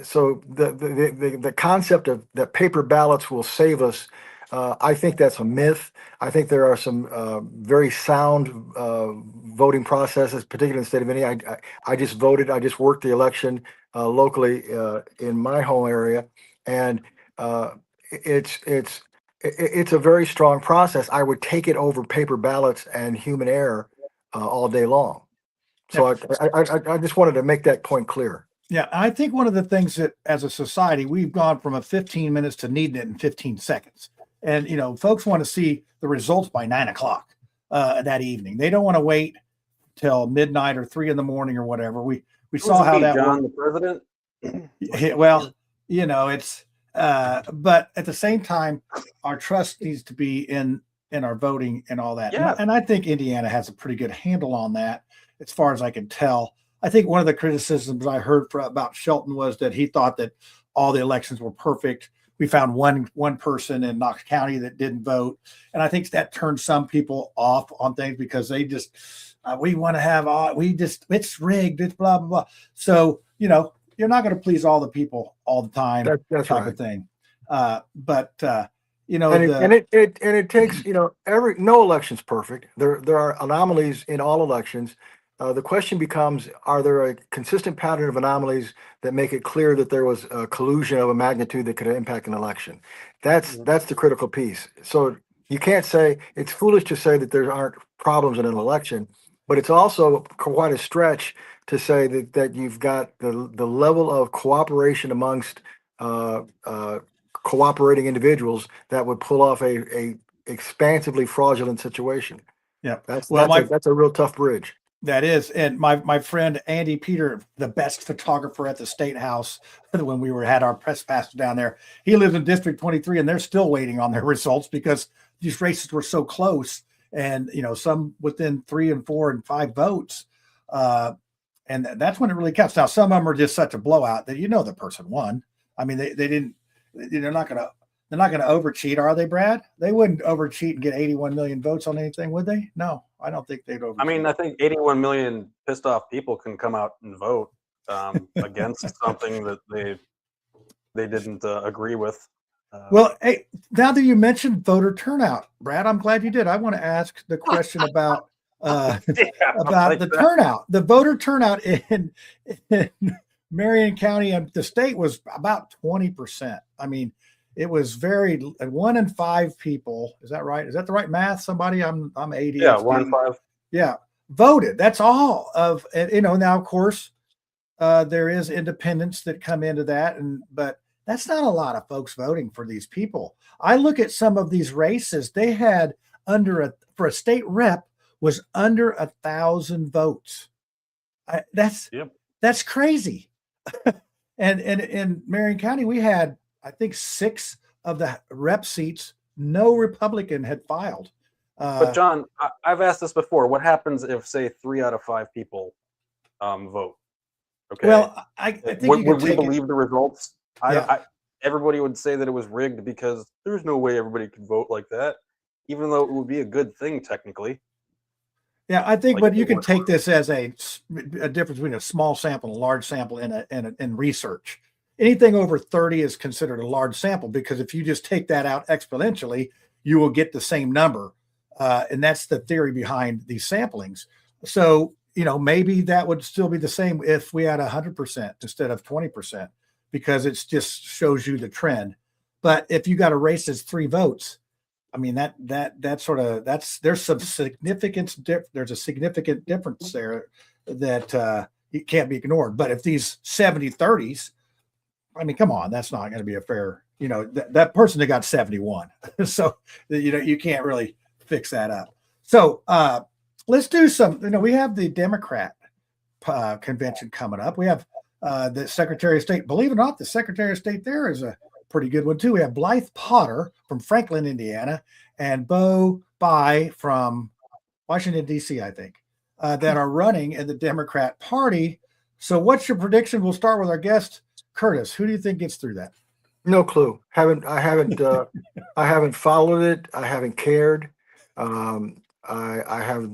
So the concept of that paper ballots will save us, I think that's a myth. I think there are some very sound voting processes, particularly in the state of Indiana. I just voted. I just worked the election locally in my home area, and it's a very strong process. I would take it over paper ballots and human error all day long. So I just wanted to make that point clear. Yeah, I think one of the things that as a society, we've gone from a 15 minutes to needing it in 15 seconds. And, folks want to see the results by 9 o'clock that evening. They don't want to wait till midnight or 3 a.m. or whatever. We saw how that John, the president. Well, it's but at the same time, our trust needs to be in our voting and all that. Yeah. And I think Indiana has a pretty good handle on that, as far as I can tell. I think one of the criticisms I heard about Shelton was that he thought that all the elections were perfect. We found one person in Knox County that didn't vote, and I think that turned some people off on things because they just we want to have it's rigged, it's blah blah blah. So you're not going to please all the people all the time, That's type right. of thing. It takes no election's perfect. There are anomalies in all elections. The question becomes: are there a consistent pattern of anomalies that make it clear that there was a collusion of a magnitude that could impact an election? That's the critical piece. So you can't say it's foolish to say that there aren't problems in an election, but it's also quite a stretch to say that you've got the level of cooperation amongst cooperating individuals that would pull off a expansively fraudulent situation. Yeah, that's a real tough bridge. That is. And my friend Andy Peter, the best photographer at the State House, when we had our press pastor down there, he lives in District 23, and they're still waiting on their results because these races were so close, and some within 3 and 4 and 5 votes. And that's when it really counts. Now, some of them are just such a blowout that the person won. I mean, they didn't. They're not going to overcheat, are they, Brad? They wouldn't overcheat and get 81 million votes on anything, would they? No, I don't think they'd overcheat. I mean, I think 81 million pissed off people can come out and vote against something that they didn't agree with. Well, hey, now that you mentioned voter turnout, Brad, I'm glad you did. I want to ask the question about the turnout. The voter turnout in Marion County and the state was about 20%. I mean, it was 1 in 5 people. Is that right? Is that the right math? Somebody, I'm 80. Yeah, 1 in 5. Yeah, voted. That's all of. Now of course, there is independents that come into that, but that's not a lot of folks voting for these people. I look at some of these races. They had for a state rep was under 1,000 votes. That's crazy. And in Marion County, we had, I think, 6 of the rep seats, no Republican had filed. But John, I've asked this before. What happens if, say, 3 out of 5 people vote? Okay. Well, I think would we believe the results? Everybody would say that it was rigged because there's no way everybody could vote like that, even though it would be a good thing technically. Yeah, I think, but you can take this as a difference between a small sample and a large sample in research. Anything over 30 is considered a large sample because if you just take that out exponentially, you will get the same number. And that's the theory behind these samplings. So, maybe that would still be the same if we had 100% instead of 20%, because it just shows you the trend. But if you got a race that's 3 votes, I mean, there's some significance. There's a significant difference there that it can't be ignored. But if these 70-30s, I mean, come on, that's not going to be a fair, that person that got 71. So, you can't really fix that up. So let's do some, we have the Democrat convention coming up. We have the Secretary of State. Believe it or not, the Secretary of State there is a pretty good one too. We have Blythe Potter from Franklin, Indiana, and Bo Bai from Washington, D.C., I think, that are running in the Democrat Party. So what's your prediction? We'll start with our guest, Curtis. Who do you think gets through that? No clue. I haven't followed it. I haven't cared. I have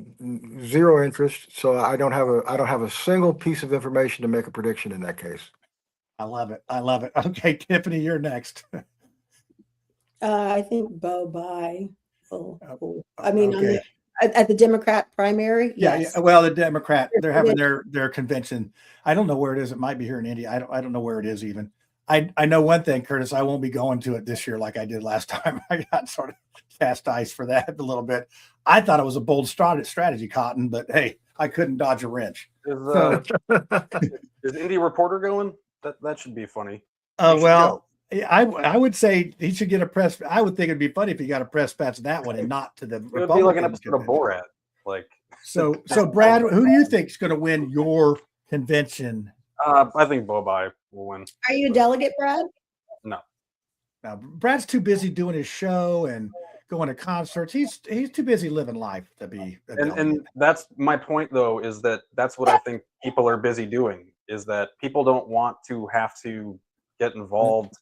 zero interest, so I don't have a single piece of information to make a prediction in that case. I love it. Okay, Tiffany, you're next. I think Bo Bai. I mean, okay. At the Democrat primary. Yes. Yeah. Well, the Democrat, they're having their convention. I don't know where it is. It might be here in India. I don't know where it is even. I know one thing, Curtis. I won't be going to it this year like I did last time. I got sort of chastised for that a little bit. I thought it was a bold strategy, Cotton, but hey, I couldn't dodge a wrench. Is Indy Reporter going? That should be funny. Well, I would say he should get a press. I would think it'd be funny if he got a press patch to that one and not to the. It would be like an episode of Borat. So Brad, who do you think is going to win your convention? I think Bo Bai will win. Are you a delegate, Brad? No. Now, Brad's too busy doing his show and going to concerts. He's too busy living life to be a delegate. And that's my point, though, is that that's what I think people are busy doing, is that people don't want to have to get involved.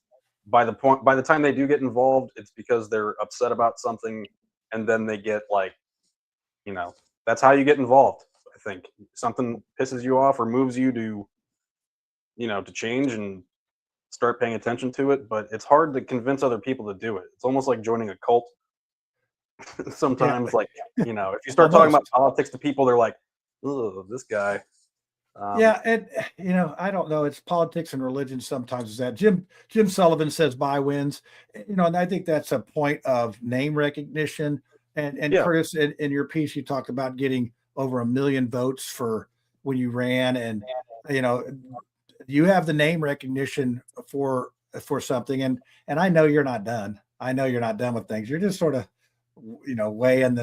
By the time they do get involved, it's because they're upset about something, and then they get like, that's how you get involved. I think something pisses you off or moves you to, to change and start paying attention to it. But it's hard to convince other people to do it. It's almost like joining a cult. Sometimes, like, if you start talking about politics to people, they're like, "Oh, this guy." Yeah, and I don't know. It's politics and religion sometimes. Is that Jim Sullivan says buy wins, and I think that's a point of name recognition. And Yeah. Curtis, in your piece, you talked about getting over 1 million votes for when you ran, and you have the name recognition for something, and I know you're not done. I know you're not done with things. You're just sort of weighing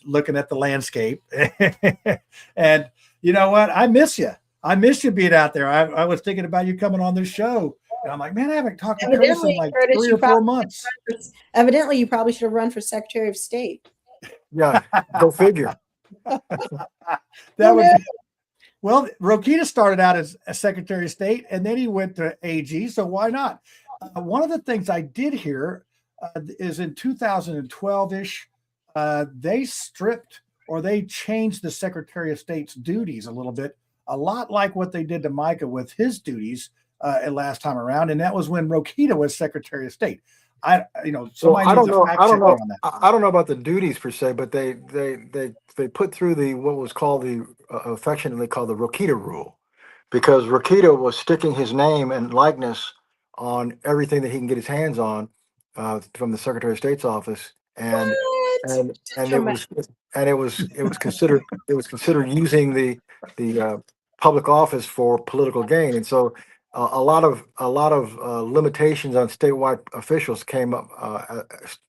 looking at the landscape. And you know what? I miss you. I miss you being out there. I was thinking about you coming on this show, and I'm like, man, I haven't talked to Curtis in like 3 or 4 months. Evidently, you probably should have run for Secretary of State. Yeah, go figure. That would be, well, Rokita started out as a Secretary of State, and then he went to AG, so why not? One of the things I did hear is in 2012-ish, they stripped or they changed the Secretary of State's duties a little bit, a lot like what they did to Micah with his duties last time around, and that was when Rokita was Secretary of State. I don't know about the duties per se, but they put through what was called the affectionately called the Rokita rule, because Rokita was sticking his name and likeness on everything that he can get his hands on from the Secretary of State's office, and it was considered using the public office for political gain, and so a lot of limitations on statewide officials came up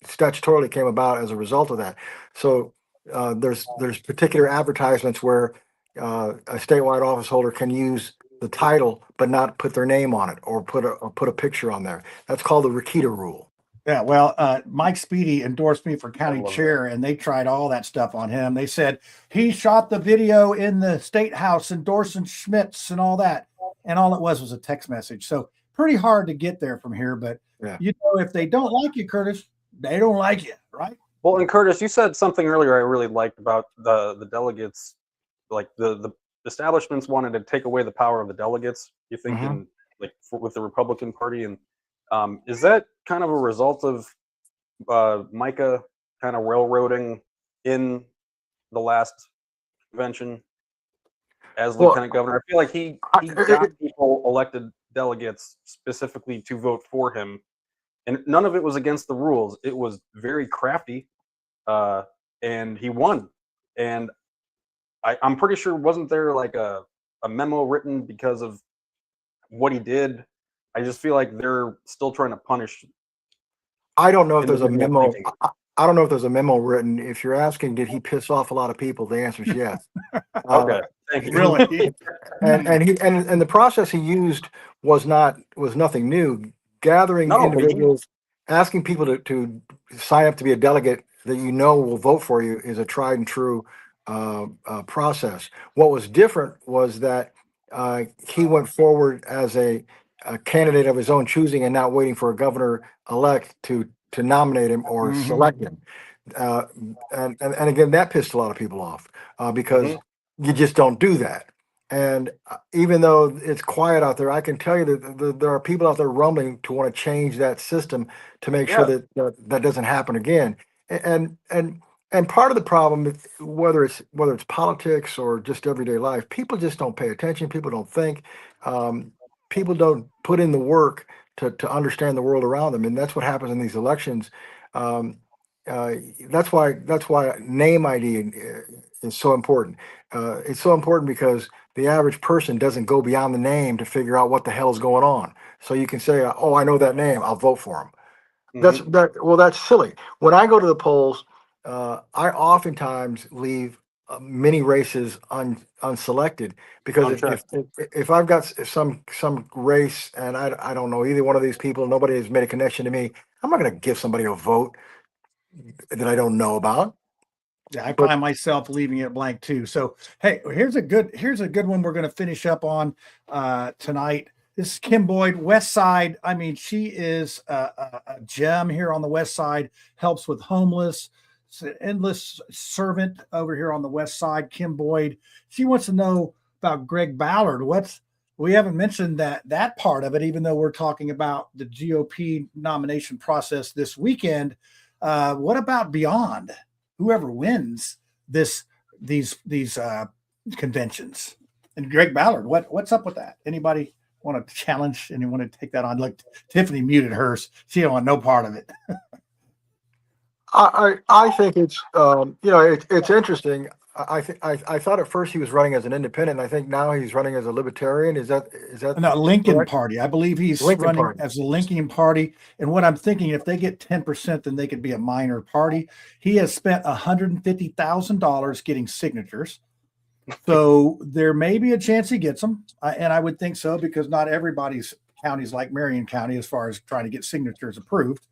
statutorily came about as a result of that. So there's particular advertisements where a statewide office holder can use the title but not put their name on it or put a picture on there. That's called the Rokita rule. Yeah, well, Mike Speedy endorsed me for county chair, and they tried all that stuff on him. They said he shot the video in the state house endorsing Schmitz and all that, and all it was a text message. So pretty hard to get there from here. But if they don't like you, Curtis, they don't like you, right? Well, and Curtis, you said something earlier I really liked about the delegates, like the establishments wanted to take away the power of the delegates. You think with the Republican Party, and is that kind of a result of Micah kind of railroading in the last convention as lieutenant governor? I feel like he got people elected delegates specifically to vote for him, and none of it was against the rules. It was very crafty, and he won. And I'm pretty sure, wasn't there like a memo written because of what he did? I just feel like they're still trying to punish. I don't know if there's a memo. I don't know if there's a memo written. If you're asking, did he piss off a lot of people? The answer is yes. Okay, thank you. Really? and the process he used was nothing new. Gathering individuals, asking people to sign up to be a delegate that will vote for you is a tried and true process. What was different was that he went forward as a candidate of his own choosing and not waiting for a governor-elect to nominate him or select him. And again, that pissed a lot of people off because you just don't do that. And even though it's quiet out there, I can tell you that there are people out there rumbling to want to change that system to make sure that doesn't happen again. And part of the problem, whether it's politics or just everyday life, people just don't pay attention. People don't think. People don't put in the work to understand the world around them, and that's what happens in these elections. That's why name ID is so important. It's so important because the average person doesn't go beyond the name to figure out what the hell's going on. So you can say, "Oh, I know that name. I'll vote for him." That's silly. When I go to the polls, I oftentimes leave many races unselected, because if I've got some race and I don't know either one of these people, nobody has made a connection to me, I'm not going to give somebody a vote that I don't know about. Yeah, I find myself leaving it blank too. So, hey, here's a good one we're going to finish up on tonight. This is Kim Boyd, West Side. I mean, she is a gem here on the West Side, helps with homeless, endless servant over here on the West Side. Kim Boyd, she wants to know about Greg Ballard. We haven't mentioned that part of it, even though we're talking about the GOP nomination process this weekend. What about beyond? Whoever wins these conventions, and Greg Ballard, what's up with that? Anybody want to challenge? Anyone want to take that on? Look, Tiffany muted hers. She don't want no part of it. I think it's it's interesting. I thought at first he was running as an independent. I think now he's running as a libertarian. Is that no, Lincoln correct? Party? I believe he's running as the Lincoln Party. And what I'm thinking, if they get 10%, then they could be a minor party. He has spent $150,000 getting signatures, so there may be a chance he gets them. And I would think so, because not everybody's counties like Marion County as far as trying to get signatures approved.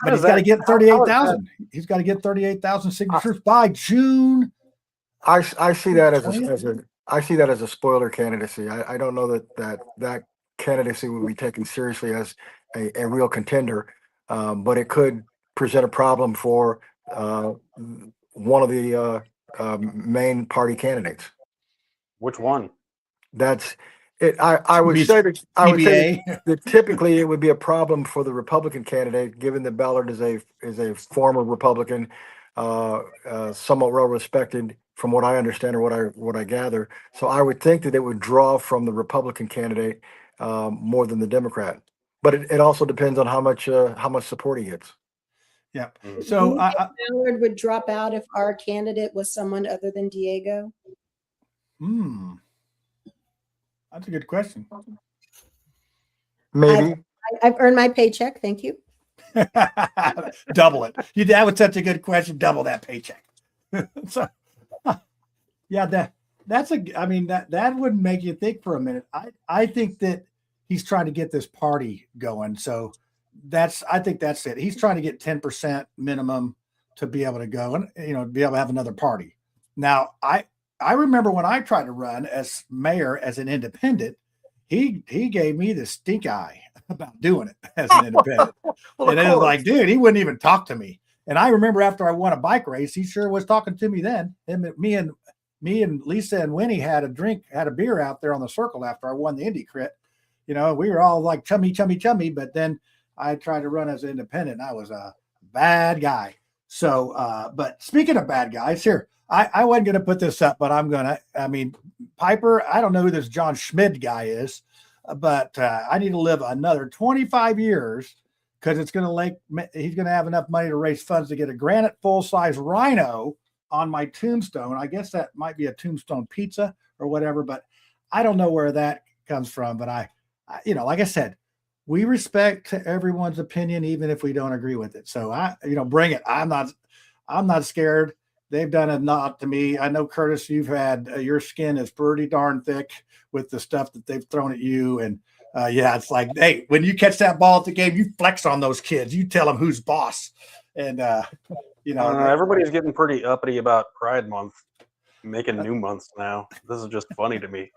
But he's got to get 38,000. He's got to get 38,000 signatures by June. I see that as a spoiler candidacy. I don't know that candidacy would be taken seriously as a real contender, but it could present a problem for one of the main party candidates. Which one? That's it. I would say that typically it would be a problem for the Republican candidate, given that Ballard is a former Republican, somewhat well respected from what I understand or what I gather. So I would think that it would draw from the Republican candidate more than the Democrat. But it also depends on how much support he gets. Yeah. So Ballard would drop out if our candidate was someone other than Diego. That's a good question. Maybe. I've earned my paycheck. Thank you. Double it. That was such a good question. Double that paycheck. So, yeah, that would make you think for a minute. I think that he's trying to get this party going. So I think that's it. He's trying to get 10% minimum to be able to go and be able to have another party. Now, I remember when I tried to run as mayor as an independent, he gave me the stink eye about doing it as an independent. And it was like, dude, he wouldn't even talk to me. And I remember after I won a bike race, he sure was talking to me then. And me and Lisa and Winnie had a beer out there on the circle after I won the Indy Crit. We were all like chummy. But then I tried to run as an independent, and I was a bad guy. So, but speaking of bad guys, here, I wasn't going to put this up, but I'm going to. Piper, I don't know who this John Schmid guy is, but I need to live another 25 years because he's going to have enough money to raise funds to get a granite full-size rhino on my tombstone. I guess that might be a tombstone pizza or whatever, but I don't know where that comes from. But I like I said, we respect everyone's opinion, even if we don't agree with it. So bring it. I'm not scared. They've done a lot to me. I know, Curtis, you've had your skin is pretty darn thick with the stuff that they've thrown at you. And it's like, hey, when you catch that ball at the game, you flex on those kids. You tell them who's boss. And, everybody's getting pretty uppity about Pride Month, making new months now. This is just funny to me.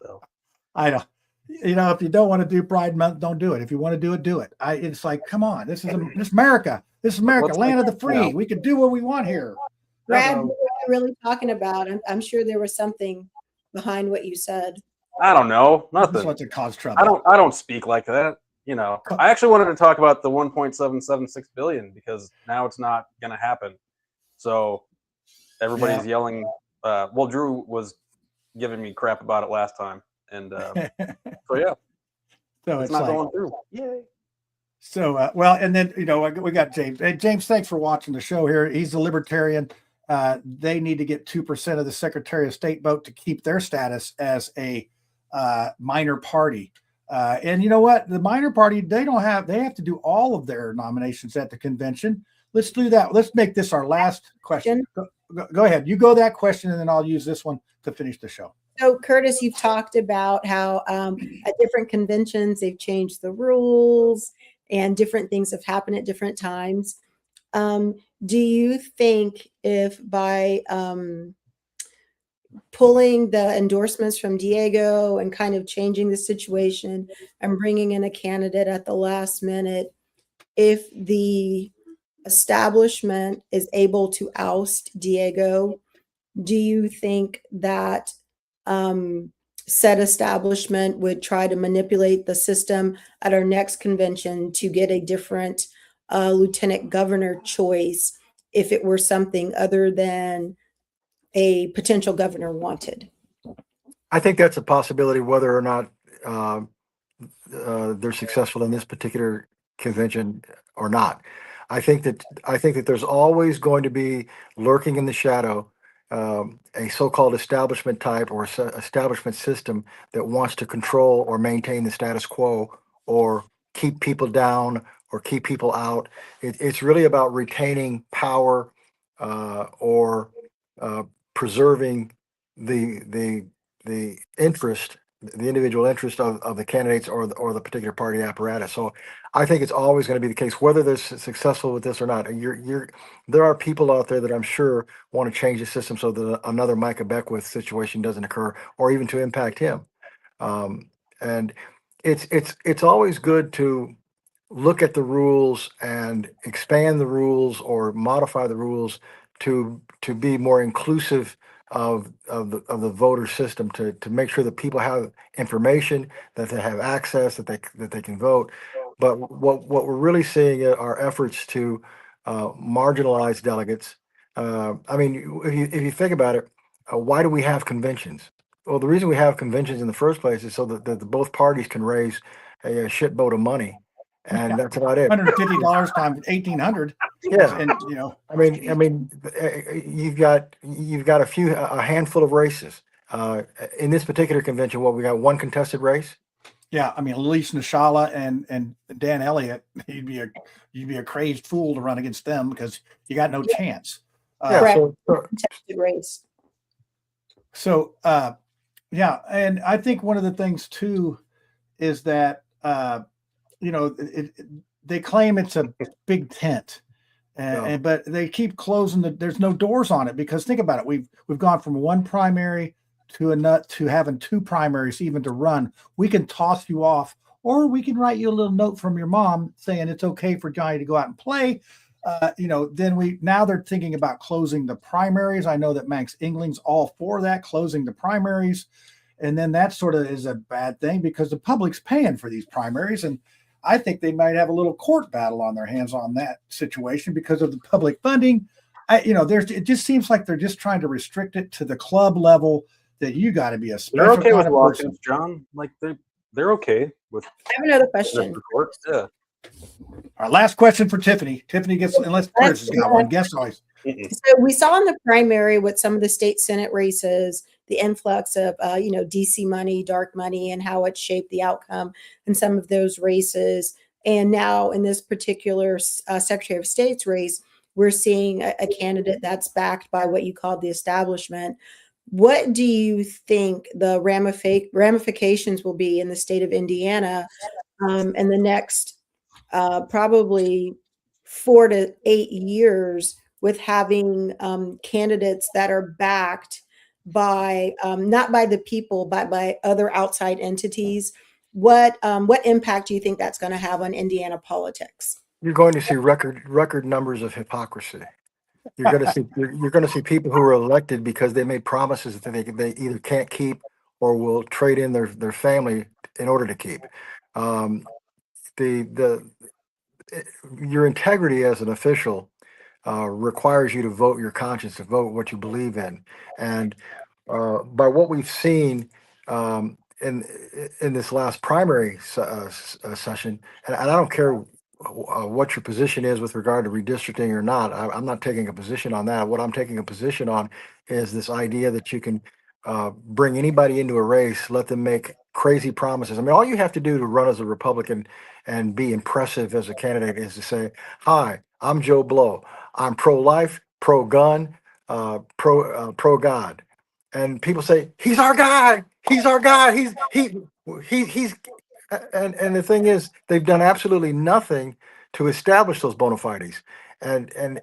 So I know. If you don't want to do Pride Month, don't do it. If you want to do it, do it. It's like, come on, this is America. This is America, land of the free. We can do what we want here. Brad, what are you really talking about? I'm sure there was something behind what you said. I don't know. Nothing. That's what to cause trouble. I don't speak like that. I actually wanted to talk about the 1.776 billion because now it's not going to happen. So everybody's yelling. Drew was giving me crap about it last time, and so yeah. So it's not going through. Yay. So and then we got James. Hey, James, thanks for watching the show here. He's a libertarian. They need to get 2% of the Secretary of State vote to keep their status as a minor party. And you know what? The minor party, they have to do all of their nominations at the convention. Let's do that. Let's make this our last question. go ahead. You go that question, and then I'll use this one to finish the show. So, Curtis, you've talked about how at different conventions they've changed the rules and different things have happened at different times. Do you think if by pulling the endorsements from Diego and kind of changing the situation and bringing in a candidate at the last minute, if the establishment is able to oust Diego, do you think that said establishment would try to manipulate the system at our next convention to get a different lieutenant governor choice if it were something other than a potential governor wanted? I think that's a possibility, whether or not they're successful in this particular convention or not. I think that there's always going to be lurking in the shadow a so-called establishment type or establishment system that wants to control or maintain the status quo or keep people down or keep people out. It's really about retaining power or preserving the interest, the individual interest of the candidates or the particular party apparatus. So I think it's always going to be the case, whether they're successful with this or not. There are people out there that I'm sure want to change the system so that another Micah Beckwith situation doesn't occur, or even to impact him. And it's always good to look at the rules and expand the rules or modify the rules to be more inclusive of the voter system, to make sure that people have information, that they have access, that they can vote. But what we're really seeing are efforts to marginalize delegates. I mean, if you think about it, why do we have conventions? Well, the reason we have conventions in the first place is so that both parties can raise a shitload of money, and that's about it. $150 times 1,800. Yeah, and I mean, you've got a handful of races. In this particular convention, we got one contested race. Yeah, I mean, Elise Nishala and Dan Elliott, you'd be a crazed fool to run against them because you got no chance. Contested race. So, yeah, and I think one of the things too is that they claim it's a big tent. But they keep closing there's no doors on it, because think about it. We've gone from one primary to having two primaries even to run. We can toss you off, or we can write you a little note from your mom saying it's okay for Johnny to go out and play. Now they're thinking about closing the primaries. I know that Max Engling's all for that, closing the primaries. And then that sort of is a bad thing because the public's paying for these primaries. And I think they might have a little court battle on their hands on that situation because of the public funding. It just seems like they're just trying to restrict it to the club level, that you got to be a special they're okay kind with of lawsuits, person. John. Like they're okay with. I have another question. Yeah. Our last question for Tiffany. Tiffany gets, unless Chris has got one, guess always. So we saw in the primary with some of the state Senate races, the influx of, DC money, dark money, and how it shaped the outcome in some of those races. And now in this particular Secretary of State's race, we're seeing a candidate that's backed by what you called the establishment. What do you think the ramifications will be in the state of Indiana in the next probably 4 to 8 years, with having candidates that are backed by not by the people, but by other outside entities? What impact do you think that's going to have on Indiana politics? You're going to see record numbers of hypocrisy. You're going to see people who are elected because they made promises that they either can't keep or will trade in their family in order to keep. Your integrity as an official requires you to vote your conscience, to vote what you believe in. And by what we've seen in this last primary session, and I don't care what your position is with regard to redistricting or not, I'm not taking a position on that. What I'm taking a position on is this idea that you can bring anybody into a race, let them make crazy promises. I mean, all you have to do to run as a Republican and be impressive as a candidate is to say, "Hi, I'm Joe Blow. I'm pro-life, pro-gun. pro God, and people say he's our guy, he's our guy, he's and the thing is they've done absolutely nothing to establish those bona fides, and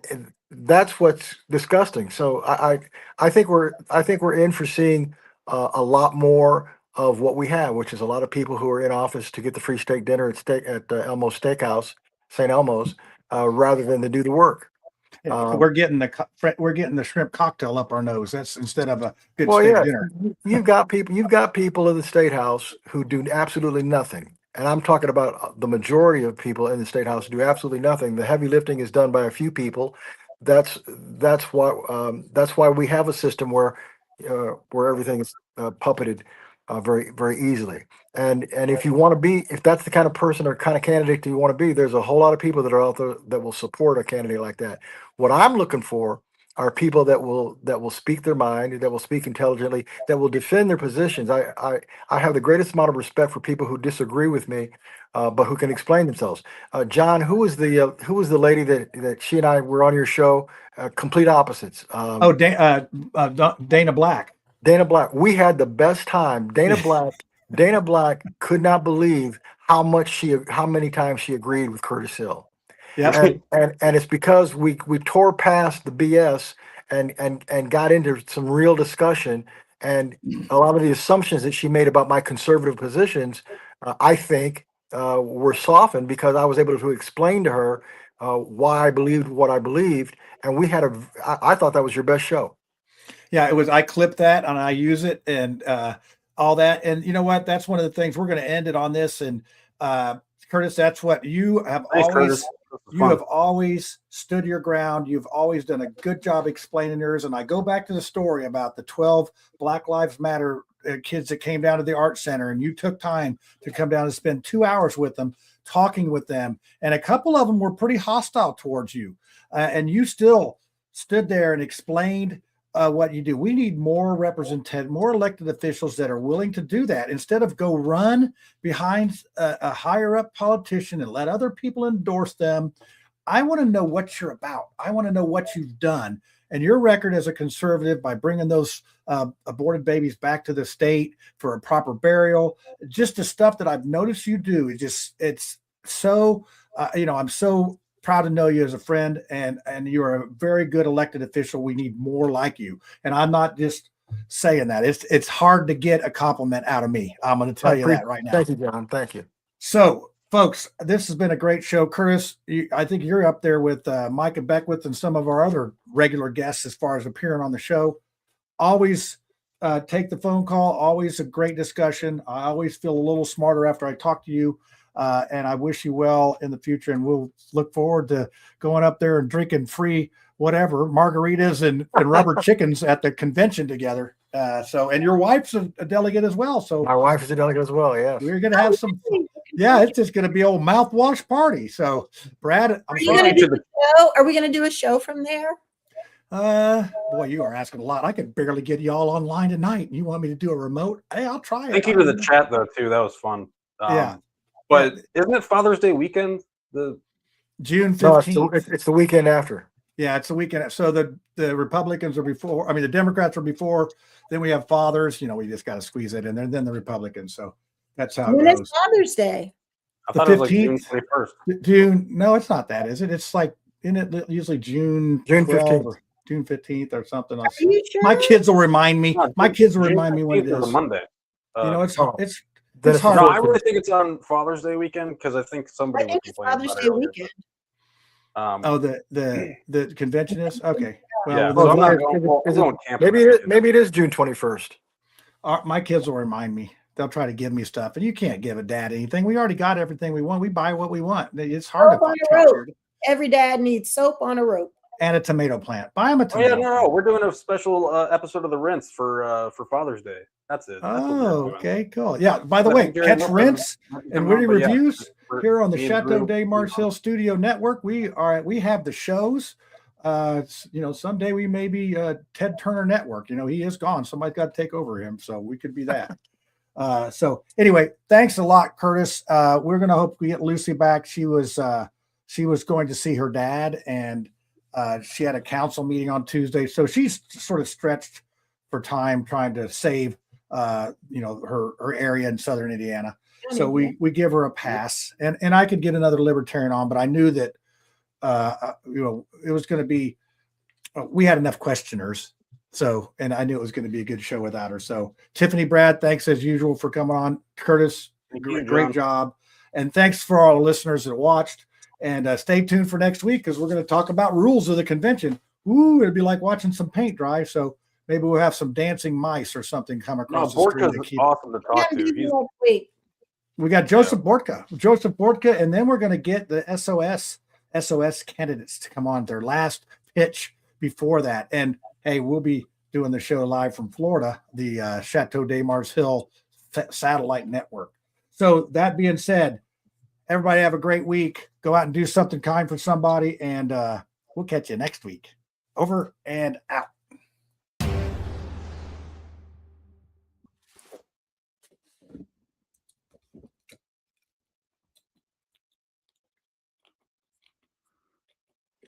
that's what's disgusting. So I think we're in for seeing a lot more of what we have, which is a lot of people who are in office to get the free steak dinner at Elmo's Steakhouse, St. Elmo's, rather than to do the work. We're getting the shrimp cocktail up our nose. That's instead of a good Well, steak yeah, dinner. you've got people in the State House who do absolutely nothing. And I'm talking about the majority of people in the State House who do absolutely nothing. The heavy lifting is done by a few people. That's why we have a system where everything is puppeted very very easily. And if that's the kind of person or kind of candidate that you want to be, there's a whole lot of people that are out there that will support a candidate like that. What I'm looking for are people that will speak their mind, that will speak intelligently, that will defend their positions. I have the greatest amount of respect for people who disagree with me, but who can explain themselves. John, who was the lady that she and I were on your show? Complete opposites. Dana Black. Dana Black. We had the best time. Dana Black could not believe how many times she agreed with Curtis Hill. Yeah. And it's because we tore past the BS and got into some real discussion, and a lot of the assumptions that she made about my conservative positions, I think, were softened because I was able to explain to her why I believed what I believed, and I thought that was your best show. Yeah, it was. I clipped that and I use it and all that. And you know what? That's one of the things we're going to end it on this. And Curtis, that's what you have always stood your ground. You've always done a good job explaining yours. And I go back to the story about the 12 Black Lives Matter kids that came down to the art center, and you took time to come down and spend 2 hours with them, talking with them. And a couple of them were pretty hostile towards you. And you still stood there and explained what you do. We need more more elected officials that are willing to do that instead of go run behind a higher up politician and let other people endorse them. I want to know what you're about. I want to know what you've done and your record as a conservative by bringing those aborted babies back to the state for a proper burial. Just the stuff that I've noticed you do. It's so, I'm so proud to know you as a friend, and you're a very good elected official. We need more like you. And I'm not just saying that. It's hard to get a compliment out of me. I'm going to tell you that right now. Thank you, John. Thank you. So, folks, this has been a great show. Curtis, I think you're up there with Micah Beckwith and some of our other regular guests as far as appearing on the show. Always take the phone call. Always a great discussion. I always feel a little smarter after I talk to you. And I wish you well in the future, and we'll look forward to going up there and drinking free whatever margaritas and rubber chickens at the convention together. And your wife's a delegate as well. So my wife is a delegate as well. Yeah, we're going to have some. Yeah, it's just going to be old mouthwash party. So Brad, Are we going to do a show from there? Boy, you are asking a lot. I could barely get you all online tonight. You want me to do a remote? Hey, I'll try it. Thank you to the chat though too. That was fun. Yeah. But isn't it Father's Day weekend? The June 15th. No, it's the weekend after. Yeah, it's the weekend. So the Republicans are before. I mean, the Democrats are before. Then we have fathers. We just got to squeeze it in there. Then the Republicans. So that's how when it goes. Is Father's Day? I thought it was like June 21st. June. No, it's not that, is it? It's like usually June 15th. Or June 15th or something. Are you sure? My kids will remind me. My kids will remind me when it is. A Monday. It's hard. No, I really think it's on Father's Day weekend because I think somebody was complaining Father's about Day weekend. The convention is okay. Well, maybe it is June 21st. My kids will remind me. They'll try to give me stuff, and you can't give a dad anything. We already got everything we want. We buy what we want. It's hard to find. Every dad needs soap on a rope. And a tomato plant. Buy them a tomato. No, we're doing a special episode of the Rinse for Father's Day. That's it. That's okay, cool. Yeah. By the way, catch Rinse and Witty Reviews here on the Chateau de Marcel Studio Network. We have the shows. Someday we may be Ted Turner Network. He is gone. Somebody's got to take over him, so we could be that. So anyway, thanks a lot, Curtis. We're gonna hope we get Lucy back. She was going to see her dad, and She had a council meeting on Tuesday, so she's sort of stretched for time trying to save, her area in Southern Indiana. So we give her a pass, and I could get another libertarian on, but I knew that, it was going to be, we had enough questioners. So, and I knew it was going to be a good show without her. So Tiffany, Brad, thanks as usual for coming on. Curtis, great job. And thanks for all the listeners that watched. And stay tuned for next week because we're going to talk about rules of the convention. Ooh, it'd be like watching some paint dry. So maybe we'll have some dancing mice or something come across the screen. Borka's awesome to talk to. We got Joseph Bortka, and then we're going to get the SOS candidates to come on their last pitch before that. And hey, we'll be doing the show live from Florida, the Chateau de Mars Hill satellite network. So that being said, everybody have a great week. Go out and do something kind for somebody, and we'll catch you next week. Over and out.